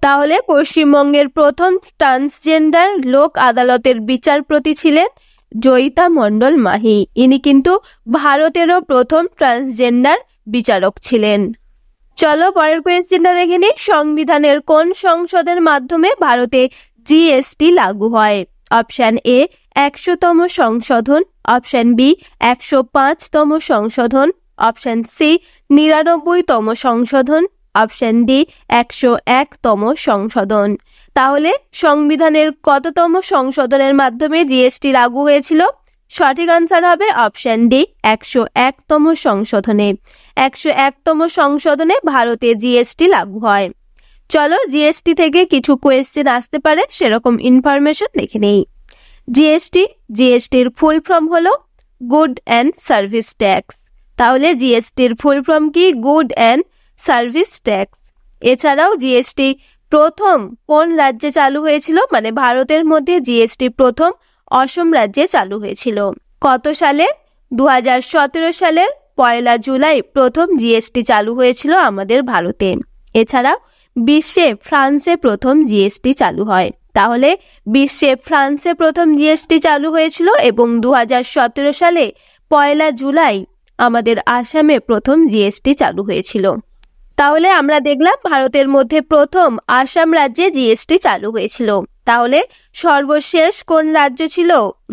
তাহলে পশ্চিমবঙ্গের প্রথম ট্রান্সজেন্ডার লোক আদালতের বিচারপতি ছিলেন জয়িতা মন্ডল মাহি। ইনি কিন্তু ভারতেরও প্রথম ট্রান্সজেন্ডার বিচারক ছিলেন। চলো পরের কোয়েশ্চেনটা দেখে নিই। সংবিধানের কোন সংশোধনের মাধ্যমে ভারতে জিএসটি লাগু হয়? অপশন এ 100তম সংশোধন, অপশন বি 105তম সংশোধন, অপশন সি 99তম সংশোধন, অপশন ডি 101তম সংশোধন। তাহলে সংবিধানের কততম সংশোধনের মাধ্যমে জিএসটি লাগু হয়েছিল? সঠিক আনসার হবে অপশন ডি 101তম সংশোধনে। 101তম সংশোধনে ভারতে জিএসটি লাগু হয়। চলো জিএসটি থেকে কিছু কোয়েশ্চেন আসতে পারে সেরকম ইনফরমেশন দেখে নেই। জিএসটির ফুল ফর্ম হলো গুড অ্যান্ড সার্ভিস ট্যাক্স। তাহলে জিএসটির ফুল ফর্ম কি? Good and service tax. এছাড়াও জিএসটি প্রথম কোন রাজ্যে চালু হয়েছিল? মানে ভারতের মধ্যে জিএসটি প্রথম অসম রাজ্যে চালু হয়েছিল। কত সালে? 2017 সালের 1 জুলাই প্রথম জিএসটি চালু হয়েছিল আমাদের ভারতে। এছাড়াও বিশ্বে ফ্রান্সে প্রথম জিএসটি চালু হয়। তাহলে বিশ্বে ফ্রান্সে প্রথম জিএসটি চালু হয়েছিল এবং 2017 সালে 1 জুলাই আমাদের আসামে প্রথম জিএসটি চালু হয়েছিল। তাহলে আমরা দেখলাম ভারতের মধ্যে প্রথম আসাম রাজ্যে জিএসটি চালু হয়েছিল। তাহলে সর্বশেষ কোন রাজ্য ছিল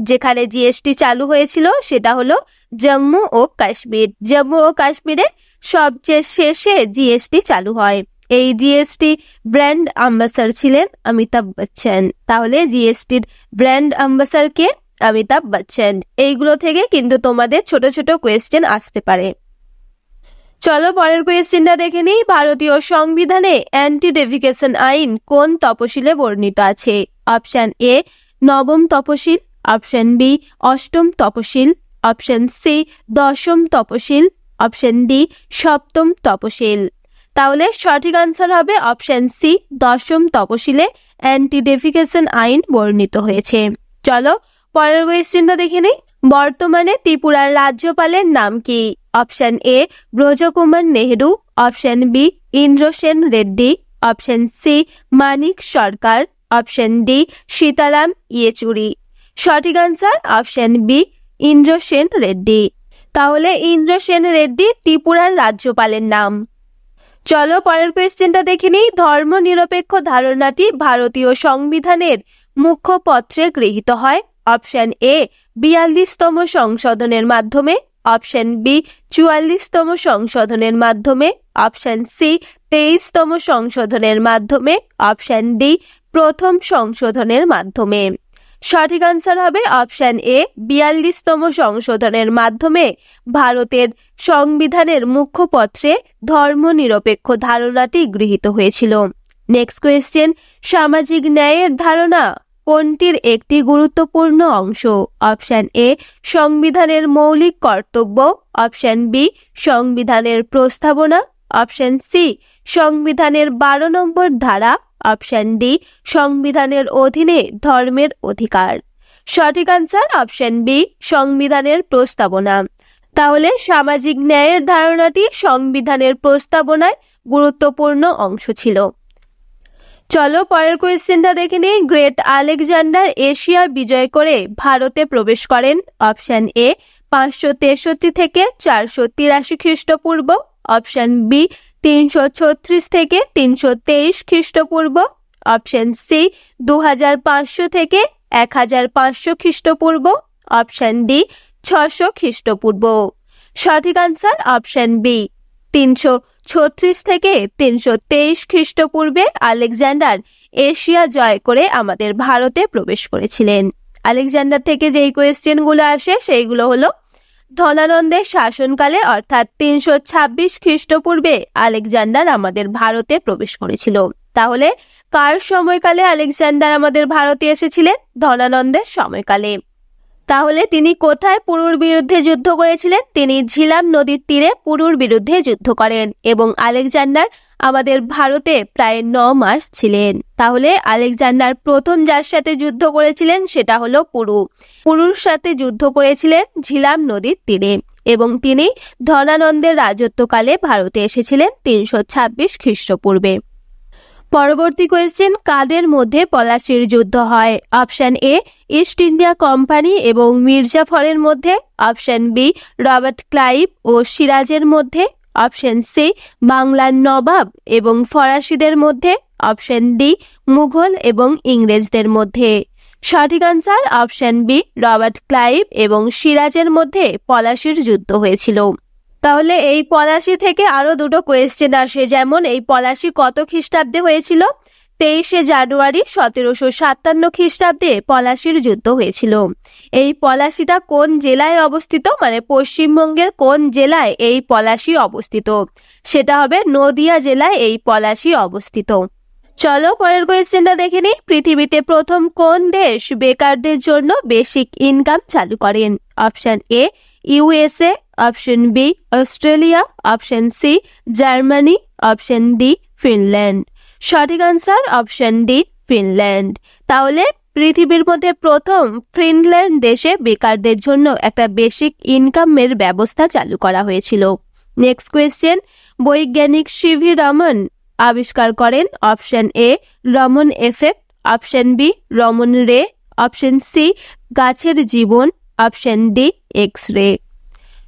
যেখানে জিএসটি চালু হয়েছিল? সেটা হলো জম্মু ও কাশ্মীর। জম্মু ও কাশ্মীরে সবচেয়ে শেষে জিএসটি চালু হয়। এই জিএসটি ব্র্যান্ড অ্যাম্বাসাডর ছিলেন অমিতাভ বচ্চন। তাহলে জিএসটির ব্র্যান্ড অ্যাম্বাসাডর কে? অমিতাভ বচ্চন। এইগুলো থেকে কিন্তু তোমাদের ছোট ছোট কোয়েশ্চেন আসতে পারে। চলো পরের কোয়েশ্চেনটা দেখে নিই। ভারতীয় সংবিধানে অ্যান্টি ডেফিকেশন আইন কোন তপশিলে বর্ণিত আছে? অপশন এ 9ম তপশিল, অপশন বি 8ম তপশিল, অপশন সি 10ম তপশিল, অপশন ডি 7ম তপশিল। তাহলে সঠিক আনসার হবে অপশন সি 10ম তপশিলে অ্যান্টি ডেফিকেশন আইন বর্ণিত হয়েছে। চলো পরের কোয়েশ্চেনটা দেখে নেই। বর্তমানে ত্রিপুরার রাজ্যপালের নাম কি? Option A Brajkumar Nehru, option B Indrasen Reddy, option C Manik Sarkar, option D Sitaram Yechury. সঠিক answer option B Indrasen Reddy. তাহলে ইন্দ্রসেন রেড্ডি ত্রিপুরার রাজ্যপালের নাম। চলো পরের কোয়েশ্চেনটা দেখে নিই। ধর্মনিরপেক্ষ ধারণাটি ভারতীয় সংবিধানের মুখ্য পত্রে গৃহীত হয়। অপশন এ 42তম সংশোধনের মাধ্যমে, অপশন বি 44তম সংশোধনের মাধ্যমে, অপশন সি 23তম সংশোধনের মাধ্যমে, অপশন ডি প্রথম সংশোধনের মাধ্যমে। সঠিক আনসার হবে অপশন এ 42তম সংশোধনের মাধ্যমে ভারতের সংবিধানের মুখ্য পত্রে ধর্মনিরপেক্ষ ধারণাটি গৃহীত হয়েছিল। নেক্সট কোয়েশ্চেন, সামাজিক ন্যায়ের ধারণা কোনটির একটি গুরুত্বপূর্ণ অংশ? অপশন এ সংবিধানের মৌলিক কর্তব্য, অপশন বি সংবিধানের প্রস্তাবনা, অপশন সি সংবিধানের 12 নম্বর ধারা, অপশন ডি সংবিধানের অধীনে ধর্মের অধিকার। সঠিক আনসার অপশন বি সংবিধানের প্রস্তাবনা। তাহলে সামাজিক ন্যায়ের ধারণাটি সংবিধানের প্রস্তাবনায় গুরুত্বপূর্ণ অংশ ছিল। চলো পরের কোয়েশ্চেনটা দেখে নিই। গ্রেট আলেকজান্ডার এশিয়া বিজয় করে ভারতে প্রবেশ করেন। অপশন এ 563 থেকে 483 খ্রিস্টপূর্ব, অপশন বি 336 থেকে 323 খ্রিস্টপূর্ব, অপশন সি 2500 থেকে 1500 খ্রিস্টপূর্ব, অপশন ডি 600 খ্রিস্টপূর্ব। সঠিক আনসার অপশন বি 336 থেকে 323 খ্রিস্টপূর্বে আলেকজান্ডার এশিয়া জয় করে আমাদের ভারতে প্রবেশ করেছিলেন। আলেকজান্ডার থেকে যেই কোয়েশ্চেনগুলো আসে সেইগুলো হলো ধনানন্দের শাসনকালে অর্থাৎ 326 খ্রিস্টপূর্বে আলেকজান্ডার আমাদের ভারতে প্রবেশ করেছিল। তাহলে কার সময়কালে আলেকজান্ডার আমাদের ভারতে এসেছিলেন? ধনানন্দের সময়কালে। তাহলে তিনি কোথায় পুরুর বিরুদ্ধে যুদ্ধ করেছিলেন? তিনি ঝিলাম নদীর তীরে পুরুর বিরুদ্ধে যুদ্ধ করেন এবং আলেকজান্ডার আমাদের ভারতে প্রায় 9 মাস ছিলেন। তাহলে আলেকজান্ডার প্রথম যার সাথে যুদ্ধ করেছিলেন সেটা হলো পুরু। পুরুর সাথে যুদ্ধ করেছিলেন ঝিলাম নদীর তীরে এবং তিনি ধনানন্দের রাজত্বকালে ভারতে এসেছিলেন 326 খ্রিস্টপূর্বে। পরবর্তী কোয়েশ্চেন, কাদের মধ্যে পলাশির যুদ্ধ হয়? অপশন এ ইস্ট ইন্ডিয়া কোম্পানি এবং মির্জাফরের মধ্যে, অপশন বি রবার্ট ক্লাইভ ও সিরাজের মধ্যে, অপশন সি বাংলার নবাব এবং ফরাসিদের মধ্যে, অপশন ডি মুঘল এবং ইংরেজদের মধ্যে। সঠিক answer option B Robert Clive এবং সিরাজের মধ্যে পলাশির যুদ্ধ হয়েছিল। তাহলে এই পলাশি থেকে আরো দুটো কোয়েশ্চেন আসে, যেমন এই পলাশি কত খ্রিস্টাব্দে হয়েছিল? 23শে জানুয়ারি 1757 খ্রিস্টাব্দে পলাশির যুদ্ধ হয়েছিল। এই পলাশিটা কোন জেলায় অবস্থিত, মানে পশ্চিমবঙ্গের কোন জেলায় এই পলাশি অবস্থিত? সেটা হবে নদিয়া জেলায় এই পলাশি অবস্থিত। চলো পরের কোয়েশ্চেনটা দেখে নিই। পৃথিবীতে প্রথম কোন দেশ বেকারদের জন্য বেসিক ইনকাম চালু করেন? Option A USA, option B Australia, option C Germany, option D Finland. সঠিক আনসার অপশন ডি ফিনল্যান্ড। তাহলে পৃথিবীর মধ্যে প্রথম ফিনল্যান্ড দেশে বেকারদের জন্য একটা বেসিক ইনকামের ব্যবস্থা চালু করা হয়েছিল। নেক্সট কোয়েশ্চেন, বৈজ্ঞানিক সিভি রমন আবিষ্কার করেন। Option A Raman effect, option B Raman ray, option C গাছের জীবন, অপশন ডি এক্স রে।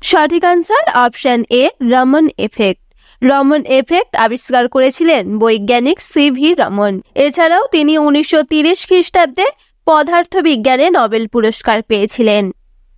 সঠিক answer option A Raman effect. Raman effect আবিষ্কার করেছিলেন বৈজ্ঞানিক সিভি রমন। এছাড়াও তিনি 1930 খ্রিস্টাব্দে পদার্থ বিজ্ঞানে নোবেল পুরস্কার পেয়েছিলেন।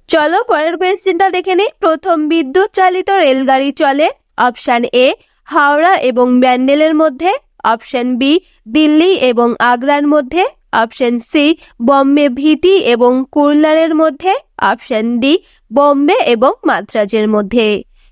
চলো পরের কোয়েশ্চেনটা দেখে নিই। প্রথম বিদ্যুৎ চালিত রেলগাড়ি চলে। অপশন এ হাওড়া এবং ব্যান্ডেলের মধ্যে, অপশন বি দিল্লি এবং আগ্রার মধ্যে, অপশন সি বম্বে ভিটি এবং কুরলারের মধ্যে, অপশন ডি বম্বে এবং মাদ্রাজের মধ্যে।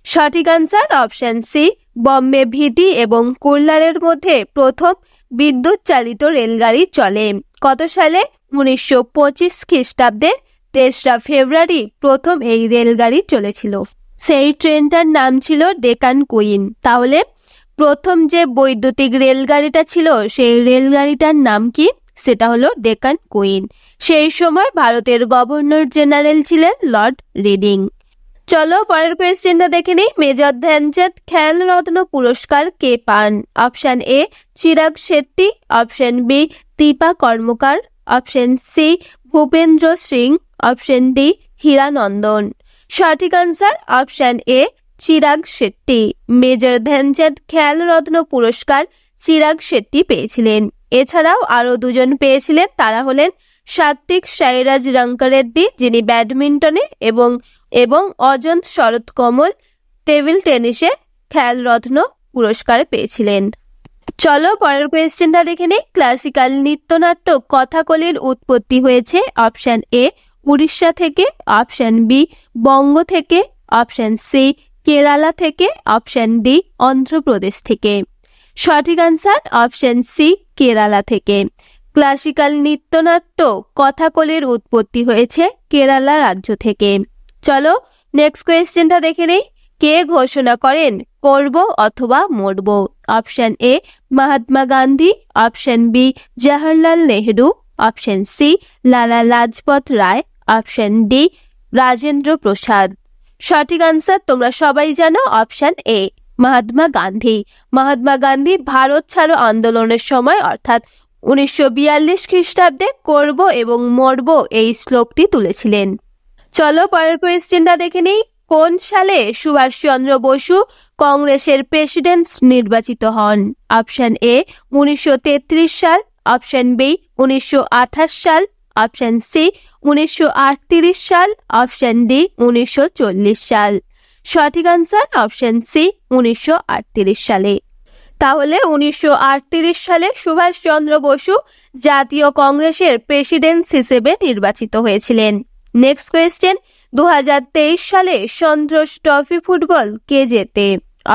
সঠিক আনসার অপশন সি বম্বে ভিটি এবং কুরলারের মধ্যে প্রথম বিদ্যুৎ চালিত রেলগাড়ি চলে। কত সালে? 1925 খ্রিস্টাব্দে 3রা ফেব্রুয়ারি প্রথম এই রেলগাড়ি চলেছিল। সেই ট্রেনটার নাম ছিল ডেকান কুইন। তাহলে প্রথম যে বৈদ্যুতিক রেলগাড়িটা ছিল সেই রেলগাড়িটার নাম কি? সেটা হলো ডেকান কুইন। সেই সময় ভারতের গভর্নর জেনারেল ছিলেন লর্ড রিডিং। চলো পরের কোয়েশ্চেনটা দেখে নিই। মেজর ধ্যানচাঁদ খেলরত্ন পুরস্কার কে পান? Option A Chirag Shetty, option B Dipa Karmakar, option C Bhupendra Singh, option D Hiranandan. সঠিক answer option A Chirag Shetty. Major Dhyanchand Khelratna পুরস্কার চিরাগ শেট্টি পেয়েছিলেন। এছাড়াও আরো দুজন পেয়েছিলেন, তারা হলেন সাত্বিক সাইরাজ রঙ্করেড্ডি, যিনি ব্যাডমিন্টনে এবং অজন্ত শরৎ কমল টেবিল টেনিসে খেলরত্ন পুরস্কার পেয়েছিলেন। চলো পরের কোয়েশ্চেনটা দেখে নিই। ক্লাসিক্যাল নৃত্যনাট্য কথাকলির উৎপত্তি হয়েছে অপশন এ উড়িষ্যা থেকে, অপশন বি বঙ্গ থেকে, অপশন সি কেরালা থেকে, অপশন ডি অন্ধ্রপ্রদেশ থেকে। সঠিক আনসার অপশন সি কেরালা থেকে। ক্লাসিক্যাল নৃত্যনাট্য কথাকলির উৎপত্তি হয়েছে কেরালা রাজ্য থেকে। চলো নেক্সট কোয়েশ্চেনটা দেখে নেই। কে ঘোষণা করেন করব অথবা মরব? Option A Mahatma Gandhi, option B Jawaharlal Nehru, option C Lala Lajpat Rai, option D Rajendra Prasad. সঠিক আনসার তোমরা সবাই জানো অপশন এ মহাত্মা গান্ধী। মহাত্মা গান্ধী ভারত ছাড়ো আন্দোলনের সময় অর্থাৎ 1942 খ্রিস্টাব্দে করব এবং মরব এই শ্লোকটি তুলেছিলেন। চলো পরের কোয়েশ্চেনটা দেখে নিই। কোন সালে সুভাষচন্দ্র বসু কংগ্রেসের প্রেসিডেন্ট নির্বাচিত হন? অপশন এ 1933 সাল, অপশন বি 1928 সাল, অপশন সি 1938 সাল, অপশন ডি 1940 সাল। সঠিক আনসার অপশন সি 1938 সালে। তাহলে 1938 সালে সুভাষচন্দ্র বসু জাতীয় কংগ্রেসের প্রেসিডেন্ট হিসেবে নির্বাচিত হয়েছিলেন। Next question. 2023 সালে সন্তোষ ট্রফি ফুটবল কে জেতে?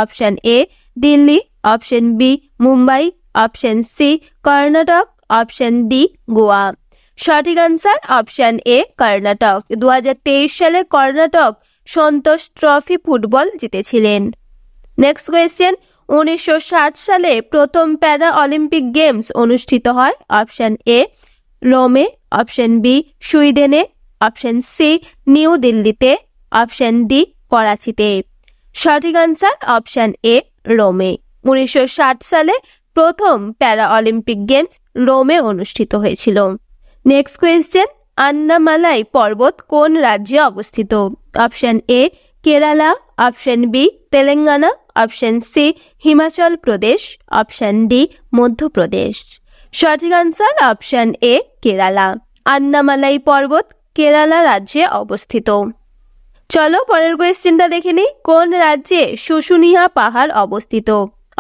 Option A Delhi, option B Mumbai, option C Karnataka, option D Goa. সঠিক আনসার অপশন এ কর্ণাটক। 2023 সালে কর্ণাটক সন্তোষ ট্রফি ফুটবল জিতেছিলেন। Next question. 1960 সালে প্রথম প্যারা অলিম্পিক গেমস অনুষ্ঠিত হয়। অপশন এ রোমে, অপশন বি সুইডেনে, অপশন সি নিউ দিল্লিতে, অপশন ডি করাচিতে। সঠিক আনসার অপশন এ রোমে। 1960 সালে প্রথম প্যারা অলিম্পিক গেমস রোমে অনুষ্ঠিত হয়েছিল। Next question. আন্নামালাই পর্বত কোন রাজ্যে অবস্থিত? Option A Kerala, option B Telangana, option C Himachal Pradesh, option D Madhya Pradesh. সঠিক answer option A Kerala. Annamalai পর্বত কেরালা রাজ্যে অবস্থিত। চলো পরের কোয়েশ্চেনটা দেখে নিই। কোন রাজ্যে শুশুনিয়া পাহাড় অবস্থিত?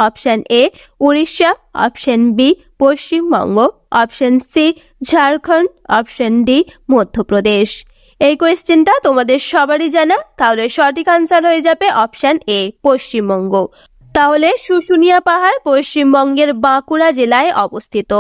Option A Orissa, option B Paschimbanga, option C Jharkhand, option D Madhya Pradesh. এই কোয়েশ্চেনটা তোমাদের সবারই জানা, তাহলে সঠিক আনসার হয়ে যাবে অপশন এ পশ্চিমবঙ্গ। তাহলে শুশুনিয়া পাহাড় পশ্চিমবঙ্গের বাঁকুড়া জেলায় অবস্থিত।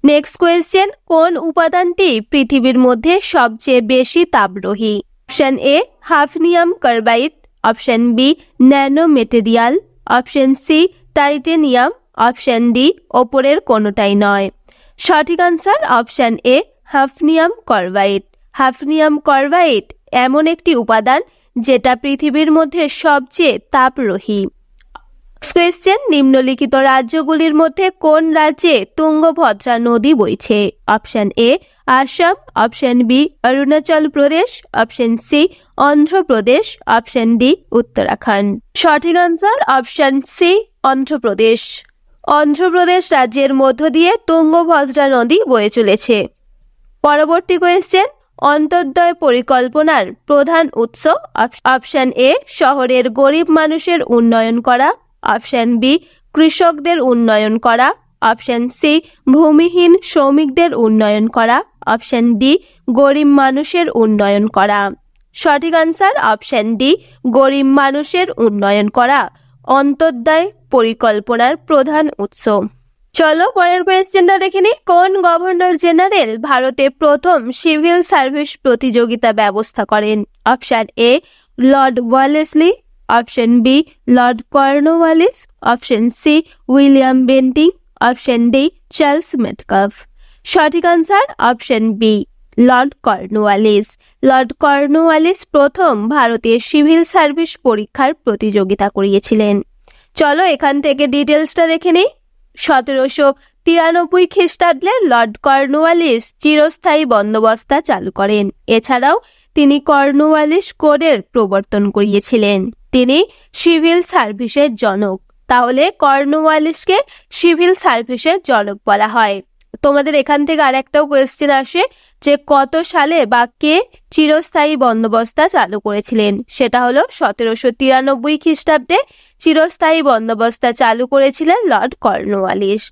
Next question. কোন উপাদানটি পৃথিবীর মধ্যে সবচেয়ে বেশি তাপগ্রহী? Option A hafnium carbide, option B nano material, option C titanium, option D ওপরের কোনোটাই নয়। সঠিক answer option A hafnium carbide. Hafnium carbide এমন একটি উপাদান যেটা পৃথিবীর মধ্যে সবচেয়ে তাপগ্রহী। কোয়েশ্চেন। নিম্নলিখিত রাজ্যগুলির মধ্যে কোন রাজ্যে তুঙ্গভদ্রা নদী বইছে? Option A Assam, option B Arunachal Pradesh, option C Andhra Pradesh, option D Uttarakhand. সঠিক answer option C Andhra Pradesh. Andhra Pradesh রাজ্যের মধ্য দিয়ে তুঙ্গভদ্রা নদী বয়ে চলেছে। পরবর্তী কোয়েশ্চেন। অন্তর্দয় পরিকল্পনার প্রধান উৎস? অপশন এ শহরের গরিব মানুষের উন্নয়ন করা, অপশন বি কৃষকদের উন্নয়ন করা, অপশন সি ভূমিহীন শ্রমিকদের উন্নয়ন করা, অপশন ডি গরিব মানুষের উন্নয়ন করা। সঠিক আনসার অপশন ডি গরিব মানুষের উন্নয়ন করা অন্তর্দয় পরিকল্পনার প্রধান উৎস। চলো পরের কোয়েশ্চেনটা দেখে নিই। কোন গভর্নর জেনারেল ভারতে প্রথম সিভিল সার্ভিস প্রতিযোগিতা ব্যবস্থা করেন? Option A Lord Wellesley, option B Lord Cornwallis, option C William Bentinck, option D Charles Metcalfe. সঠিক answer option B, Lord Cornwallis. Lord Cornwallis প্রথম ভারতের সিভিল সার্ভিস পরীক্ষার প্রতিযোগিতা করিয়েছিলেন। চলো এখান থেকে ডিটেলসটা দেখে নেই। 1793 খ্রিস্টাব্দে লর্ড কর্নওয়ালিস চিরস্থায়ী বন্দোবস্ত চালু করেন। এছাড়াও তিনি কর্নওয়ালিস কোডের প্রবর্তন করিয়েছিলেন। তিনি সিভিল সার্ভিসের জনক। তাহলে কর্নওয়ালিসকে সিভিল সার্ভিসের জনক বলা হয়। তোমাদের এখান থেকে আরেকটাও কোয়েশ্চেন আসে যে কত সালে বা কে চিরস্থায়ী বন্দোবস্ত চালু করেছিলেন। সেটা হলো 1793 খ্রিস্টাব্দে চিরস্থায়ী বন্দোবস্ত চালু করেছিলেন লর্ড কর্নওয়ালিস।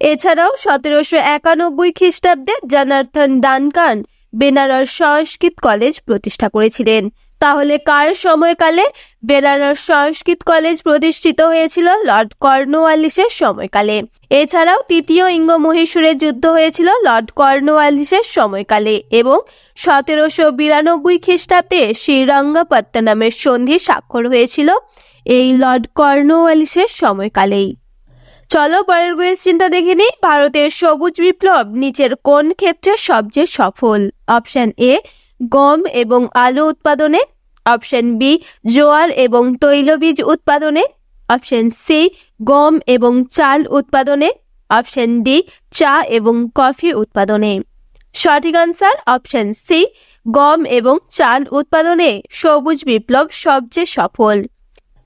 এছাড়াও 1791 খ্রিস্টাব্দে জনার্থন ডানকান বেনারস সংস্কৃত কলেজ প্রতিষ্ঠা করেছিলেন। তাহলে কার সময়কালে বেনারস সংস্কৃত কলেজ প্রতিষ্ঠিত হয়েছিল? লর্ড কর্নওয়ালিসের সময়কালে। এছাড়াও তৃতীয় ইঙ্গ-মহীশূরের যুদ্ধ হয়েছিল লর্ড কর্নওয়ালিসের সময়কালে এবং 1792 খ্রিস্টাব্দে শ্রীরঙ্গপত্তনমের সন্ধি স্বাক্ষর হয়েছিল এই লর্ড কর্নওয়ালিসের সময়কালেই। চলো পরের কোয়েশ্চেনটা দেখে নিই। ভারতের সবুজ বিপ্লব নিচের কোন ক্ষেত্রে সবচেয়ে সফল? অপশন এ, গম এবং আলু উৎপাদনে। অপশন বি, জোয়ার এবং তৈলবীজ উৎপাদনে। অপশন সি, গম এবং চাল উৎপাদনে। অপশন ডি, চা এবং কফি উৎপাদনে। সঠিক আনসার অপশন সি, গম এবং চাল উৎপাদনে সবুজ বিপ্লব সবচেয়ে সফল।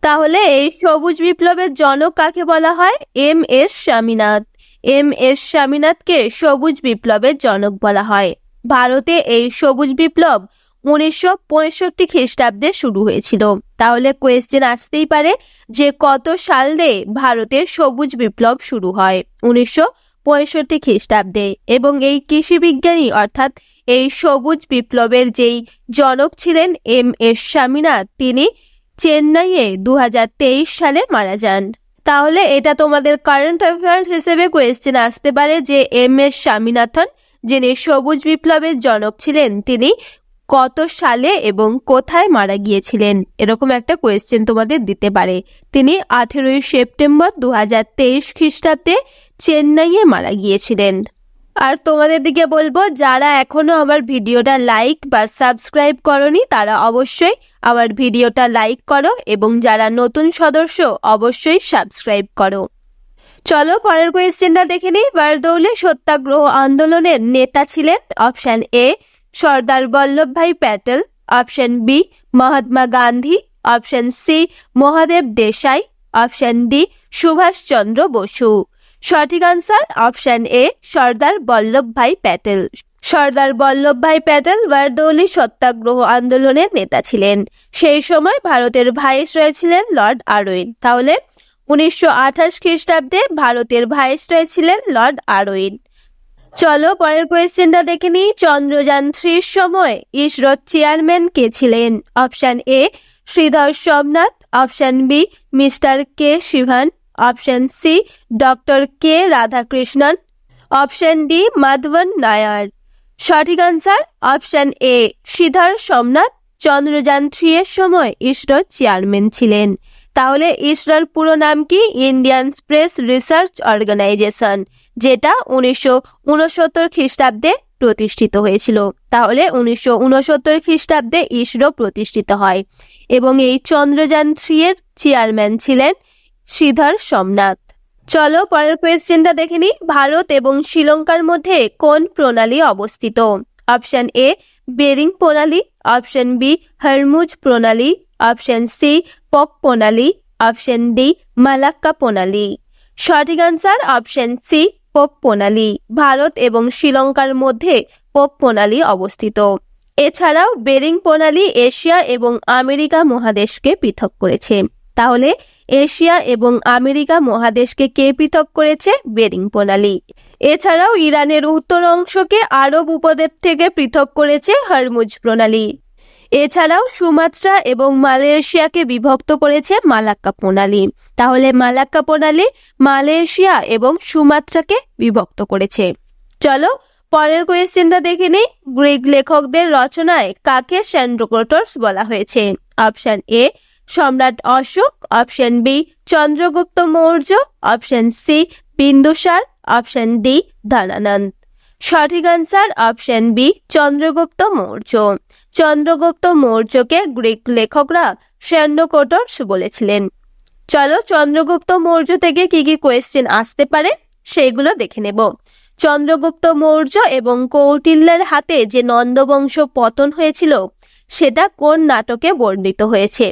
তাহলে এই সবুজ বিপ্লবের জনক কাকে বলা হয়? এম.এস. স্বামীনাথ। এম.এস. স্বামীনাথকে সবুজ বিপ্লবের জনক বলা হয়। ভারতে এই সবুজ বিপ্লব 1965 খ্রিস্টাব্দে শুরু হয়েছিল। তাহলে কোয়েশ্চেন আসতেই পারে যে কত সালে ভারতের সবুজ বিপ্লব শুরু হয়? 1965 খ্রিস্টাব্দে। এবং এই কৃষি বিজ্ঞানী অর্থাৎ এই সবুজ বিপ্লবের যেই জনক ছিলেন এম.এস. স্বামীনাথ, তিনি চেন্নাইয়ে 2023 সালে মারা যান। তাহলে এটা তোমাদের কারেন্ট অ্যাফেয়ার্স হিসেবে কোয়েশ্চেন আসতে পারে যে এম.এস. স্বামীনাথন, যিনি সবুজ বিপ্লবের জনক ছিলেন, তিনি কত সালে এবং কোথায় মারা গিয়েছিলেন? এরকম একটা কোয়েশ্চেন তোমাদের দিতে পারে। তিনি 18 সেপ্টেম্বর 2023 খ্রিস্টাব্দে চেন্নাইয়ে মারা গিয়েছিলেন। আর তোমাদের দিকে বলবো, যারা এখনো আমার ভিডিওটা লাইক বা সাবস্ক্রাইব করনি তারা অবশ্যই আমার ভিডিওটা লাইক করো এবং যারা নতুন সদস্য অবশ্যই সাবস্ক্রাইব করো। চলো পরের কোয়েশ্চেনটা দেখে নিই। বারদৌলি সত্যাগ্রহ আন্দোলনের নেতা ছিলেন? Option A, Sardar Vallabhbhai Patel. Option B, Mahatma Gandhi. Option C, Mahadev Desai. Option D, Subhashchandra Basu. সঠিক answer option A, Sardar Vallabhbhai Patel. Sardar Vallabhbhai Patel Bardoli satyagraha আন্দোলনের নেতা ছিলেন। সেই সময় ভারতের ভাইসরয় ছিলেন লর্ড আরউইন। তাহলে 1928 খ্রিস্টাব্দে ভারতের ভাইসরয় ছিলেন লর্ড আরউইন। চলো পরের কোয়েশ্চেনটা দেখে নিই। চন্দ্রযান 3 সময় ইসরোর চেয়ারম্যান কে ছিলেন? Option A, Sridhar Somnath. Option B, mister K Sivan. Option C, doctor K Radhakrishnan. Option D, Madhavan Nair. সঠিক answer option A, Sridhar Somnath Chandrayaan 3 এর সময় ইসরোর চেয়ারম্যান ছিলেন। তাহলে ইসরোর পুরো নাম কি? ইন্ডিয়ান স্পেস রিসার্চ অর্গানাইজেশন, যেটা 1969 খ্রিস্টাব্দে প্রতিষ্ঠিত হয়েছিল। তাহলে 1969 খ্রিস্টাব্দে ইসরো প্রতিষ্ঠিত হয় এবং এই চন্দ্রযান 3 এর চেয়ারম্যান ছিলেন শ্রীধর সোমনাথ। চলো পরের কোয়েশ্চেনটা দেখে নিই। ভারত এবং শ্রীলঙ্কার মধ্যে কোন প্রণালী অবস্থিত? অপশন এ, বেরিং প্রণালী। অপশন বি, হরমুজ প্রণালী। অপশন সি, পক প্রণালী। অপশন ডি, মালাক্কা প্রণালী। সঠিক আনসার অপশন সি, পক প্রণালী। ভারত এবং শ্রীলঙ্কার মধ্যে পক প্রণালী অবস্থিত। এছাড়াও বেরিং প্রণালী এশিয়া এবং আমেরিকা মহাদেশকে পৃথক করেছে। তাহলে এশিয়া এবং আমেরিকা মহাদেশকে কে পৃথক করেছে? বেরিং প্রণালী। এছাড়াও ইরানের উত্তর অংশকে আরব উপদ্বীপ থেকে পৃথক করেছে হরমুজ প্রণালী। এছাড়াও সুমাত্রা এবং মালয়েশিয়াকে বিভক্ত করেছে মালাক্কা প্রণালী। তাহলে মালাক্কা প্রণালী মালয়েশিয়া এবং সুমাত্রাকে বিভক্ত করেছে। চলো পরের কোয়েশ্চেনটা দেখে নিই। গ্রিক লেখকদের রচনায় কাকে স্যান্ড্রোক্লোটস বলা হয়েছে? Option A, Samrat Ashok. Option B, Chandragupta Maurya. Option C, Bindusara. Option D, Dhanananda. সঠিক answer option B Chandragupta Maurya. Chandragupta মৌর্যকে গ্রিক লেখকরা স্যান্ডোকোটস বলেছিলেন। চলো চন্দ্রগুপ্ত মৌর্য থেকে কি কি কোয়েশ্চেন আসতে পারে সেইগুলো দেখে নেব। চন্দ্রগুপ্ত মৌর্য এবং কৌটিল্যের হাতে যে নন্দবংশ পতন হয়েছিল সেটা কোন নাটকে বর্ণিত হয়েছে?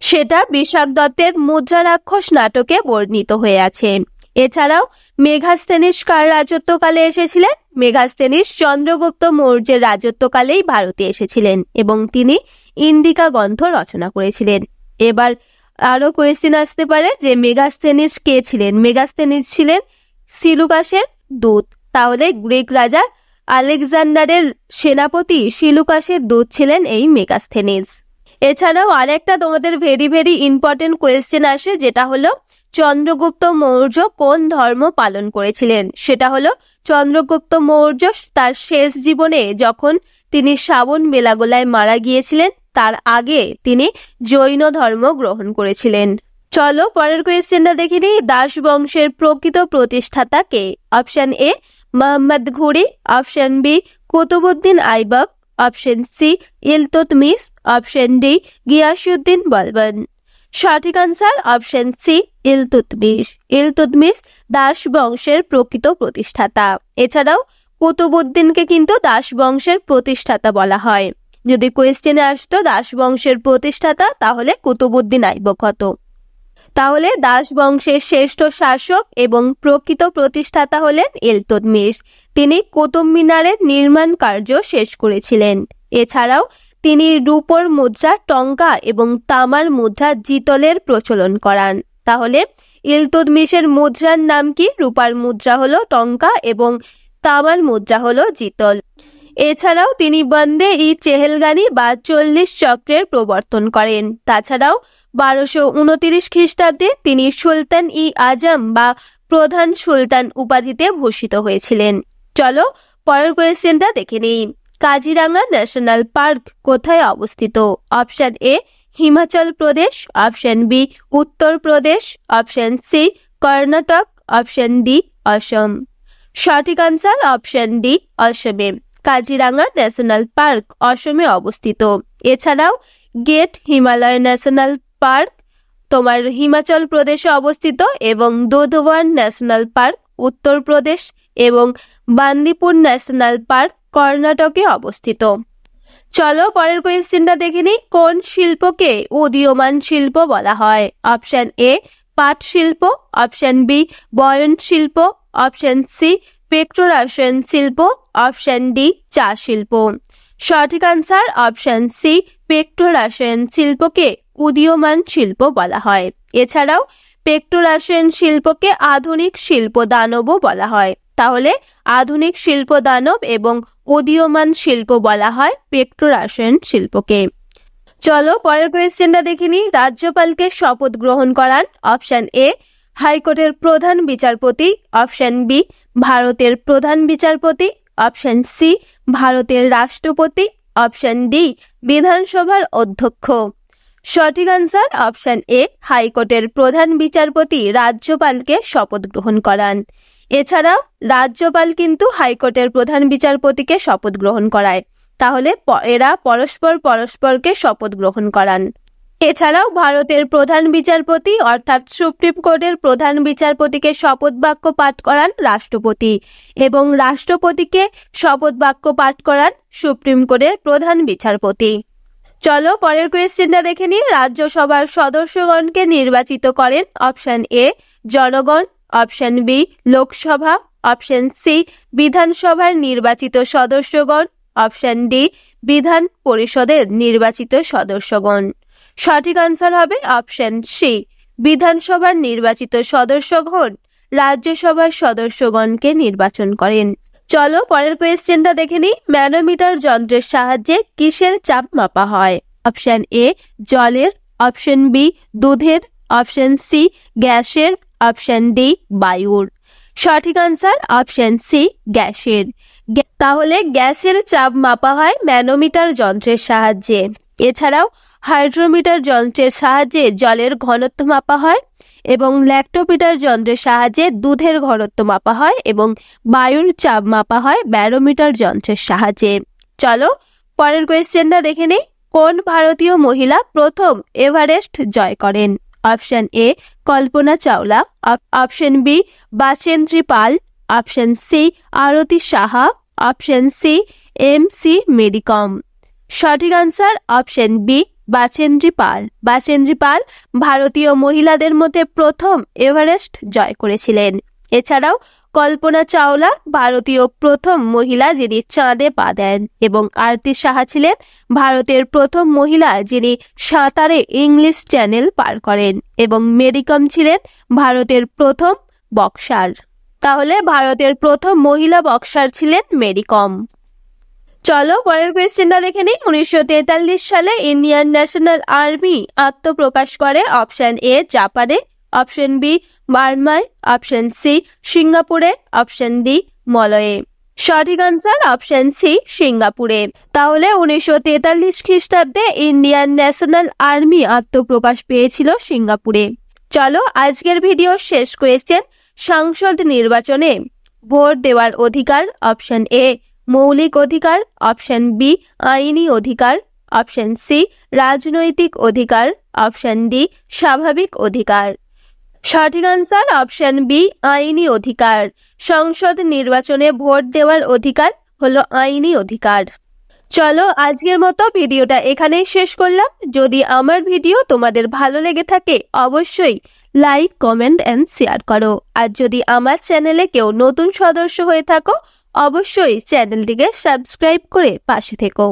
সেটা বিশাখ দত্তের মুদ্রা রাক্ষস নাটকে বর্ণিত হয়ে আছে। এছাড়াও মেঘাস্থেনিস কার রাজত্বকালে এসেছিলেন? মেঘাস্থেনিস চন্দ্রগুপ্ত মৌর্যের রাজত্বকালেই ভারতে এসেছিলেন এবং তিনি ইন্ডিকা গ্রন্থ রচনা করেছিলেন। এবার আরো কোয়েশ্চেন আসতে পারে যে মেগাস্থেনিস কে ছিলেন? মেগাস্থেনিস ছিলেন সিলুকাসের দূত। তাহলে গ্রিক রাজা আলেকজান্ডারের সেনাপতি সিলুকাসের দূত ছিলেন এই মেগাস্থেনিস। এছাড়াও আরেকটা তোমাদের ভেরি ভেরি ইম্পর্টেন্ট কোয়েশ্চেন আসে, যেটা হলো চন্দ্রগুপ্ত মৌর্য কোন ধর্ম পালন করেছিলেন? সেটা হলো চন্দ্রগুপ্ত মৌর্য তার শেষ জীবনে যখন তিনি শ্রাবণ বেলাগোলায় মারা গিয়েছিলেন তার আগে তিনি জৈন ধর্ম গ্রহণ করেছিলেন। চলো পরের কোয়েশ্চেনটা দেখে নিই। দাস বংশের প্রকৃত প্রতিষ্ঠাতা কে? Option A Mohammad Ghori, option B Qutubuddin Aibak, option C Iltutmish, option D Ghiyasuddin Balban. সঠিক answer option C Iltutmish. Iltutmish দাস বংশের প্রকৃত প্রতিষ্ঠাতা। এছাড়াও কুতুবউদ্দিনকে কিন্তু দাস বংশের প্রতিষ্ঠাতা বলা হয়। যদি কোয়েশ্চেনে আসতো দাস বংশের প্রতিষ্ঠাতা তাহলে কুতুবউদ্দিন আইবক হতো। তাহলে দাস বংশের শ্রেষ্ঠ শাসক এবং প্রকৃত প্রতিষ্ঠাতা হলেন ইলতুৎমিশ। তিনি কুতুব মিনারের নির্মাণ কার্য শেষ করেছিলেন। এছাড়াও তিনি রূপোর মুদ্রা টঙ্কা এবং তামার মুদ্রা জিতলের প্রচলন করান। তাহলে ইলতুৎমিশের মুদ্রার নাম কি? রূপার মুদ্রা হলো টঙ্কা এবং তামার মুদ্রা হলো জিতল। এছাড়াও তিনি বন্দে ই চেহেলগানি বা 40 চক্রের প্রবর্তন করেন। তাছাড়াও 1229 খ্রিস্টাব্দে তিনি সুলতান ই আজম বা প্রধান সুলতান উপাধিতে ভূষিত হয়েছিলেন। চলো পরের কোয়েশ্চেনটা দেখে নিই। কাজিরাঙ্গা ন্যাশনাল পার্ক কোথায় অবস্থিত? Option A Himachal Pradesh, option B Uttar Pradesh, option C Karnataka, option D Assam. সঠিক আনসার অপশন ডি অসমে। কাজিরাঙ্গা ন্যাশনাল পার্ক অসমে অবস্থিত। এছাড়াও গেট হিমালয় ন্যাশনাল পার্ক তোমার হিমাচল প্রদেশে অবস্থিত এবং দুধওয়ান ন্যাশনাল পার্ক উত্তরপ্রদেশ এবং বান্দিপুর ন্যাশনাল পার্ক কর্ণাটকে অবস্থিত। চলো পরের কোয়েশ্চেনটা দেখে নিই। কোন শিল্পকে উদীয়মান শিল্প বলা হয়? অপশন এ পাট শিল্প, অপশন বি বয়ন শিল্প, অপশন সি পেট্রোরাসায়ন শিল্প, অপশন ডি চা শিল্প। সঠিক আনসার অপশন সি পেট্রোরাসায়ন শিল্পকে উদীয়মান শিল্প বলা হয়। এছাড়াও পেট্রোরাসায়ন শিল্পকে আধুনিক শিল্প দানবও বলা হয়। তাহলে আধুনিক শিল্প দানব এবং উদীয়মান শিল্প বলা হয় পেট্রোরাসায়ন শিল্পকে। চলো পরের কোয়েশ্চেনটা দেখে নিই। রাজ্যপালকে শপথ গ্রহণ করান। অপশন এ হাইকোর্টের প্রধান বিচারপতি, অপশন বি ভারতের প্রধান বিচারপতি, অপশন সি ভারতের রাষ্ট্রপতি, অপশন ডি বিধানসভার অধ্যক্ষ। সঠিক আনসার অপশন এ হাইকোর্টের প্রধান বিচারপতি রাজ্যপালকে শপথ গ্রহণ করান। এছাড়াও রাজ্যপাল কিন্তু হাইকোর্টের প্রধান বিচারপতিকে শপথ গ্রহণ করায়। তাহলে এরা পরস্পরকে শপথ গ্রহণ করান। এছাড়াও ভারতের প্রধান বিচারপতি অর্থাৎ সুপ্রিম কোর্টের প্রধান বিচারপতিকে শপথ বাক্য পাঠ করান রাষ্ট্রপতি এবং রাষ্ট্রপতিকে শপথ বাক্য পাঠ করান সুপ্রিম কোর্টের প্রধান বিচারপতি। চলো পরের কোয়েশ্চেনটা দেখে নিই। রাজ্যসভার সদস্যগণকে নির্বাচিত করেন। অপশন এ জনগণ, option B Lok Sabha, option C বিধানসভার নির্বাচিত সদস্যগণ, অপশন ডি বিধান পরিষদের নির্বাচিত সদস্যগণ। সঠিক আনসার হবে অপশন সি বিধানসভার নির্বাচিত সদস্যগণ রাজ্যসভার সদস্যগণকে নির্বাচন করেন। চলো পরের কোয়েশ্চেনটা দেখে নিই। ম্যানোমিটার যন্ত্রের সাহায্যে কিসের চাপ মাপা হয়? অপশন এ জলের, অপশন বি দুধের, অপশন সি গ্যাসের, অপশন ডি বায়ুর। সঠিক আনসার অপশন সি গ্যাসের। তাহলে গ্যাসের চাপ মাপা হয় ম্যানোমিটার যন্ত্রের সাহায্যে। এছাড়াও হাইড্রোমিটার যন্ত্রের সাহায্যে জলের ঘনত্ব মাপা হয় এবং ল্যাক্টোমিটার যন্ত্রের সাহায্যে দুধের ঘনত্ব মাপা হয় এবং বায়ুর চাপ মাপা হয় ব্যারোমিটার যন্ত্রের সাহায্যে। চলো পরের কোয়েশ্চেনটা দেখে নেই। কোন ভারতীয় মহিলা প্রথম এভারেস্ট জয় করেন? Option A Kalpana Chawla, option B Bachendri Pal, option C Arati Saha, option C MC Mary Kom. সঠিক answer option B Bachendri Pal. Bachendri Pal ভারতীয় মহিলাদের মধ্যে প্রথম এভারেস্ট জয় করেছিলেন। এছাড়াও কল্পনা চাওলা ভারতীয় প্রথম মহিলা যিনি চাঁদে পা দেন এবং আরতি সাহা ছিলেন ভারতের প্রথম মহিলা যিনি সাঁতারে ইংলিশ চ্যানেল পার করেন এবং মেরি কম ছিলেন ভারতের প্রথম বক্সার। তাহলে ভারতের প্রথম মহিলা বক্সার ছিলেন মেরি কম। চলো পরের কোয়েশ্চেনটা দেখে নিই। 1943 সালে ইন্ডিয়ান ন্যাশনাল আর্মি আত্মপ্রকাশ করে। অপশন এ জাপানে, অপশন বি বার্মায়, অপশন সি সিঙ্গাপুরে, অপশন ডি মলয়ে। সঠিক আনসার অপশন সি সিঙ্গাপুরে। তাহলে 1943 খ্রিস্টাব্দে ইন্ডিয়ান ন্যাশনাল আর্মি আত্মপ্রকাশ পেয়েছিল সিঙ্গাপুরে। চলো আজকের ভিডিও শেষ কোয়েশ্চেন। সংসদ নির্বাচনে ভোট দেওয়ার অধিকার অপশন এ মৌলিক অধিকার, অপশন বি আইনি অধিকার, অপশন সি রাজনৈতিক অধিকার, অপশন ডি স্বাভাবিক অধিকার। সঠিক আনসার অপশন বি আইনি অধিকার। সংসদ নির্বাচনে ভোট দেওয়ার অধিকার হলো আইনি অধিকার। চলো আজকের মতো ভিডিওটা এখানেই শেষ করলাম। যদি আমার ভিডিও তোমাদের ভালো লেগে থাকে অবশ্যই লাইক, কমেন্ট এন্ড শেয়ার করো। আর যদি আমার চ্যানেলে কেউ নতুন সদস্য হয়ে থাকো অবশ্যই চ্যানেলটিকে সাবস্ক্রাইব করে পাশে থেকো।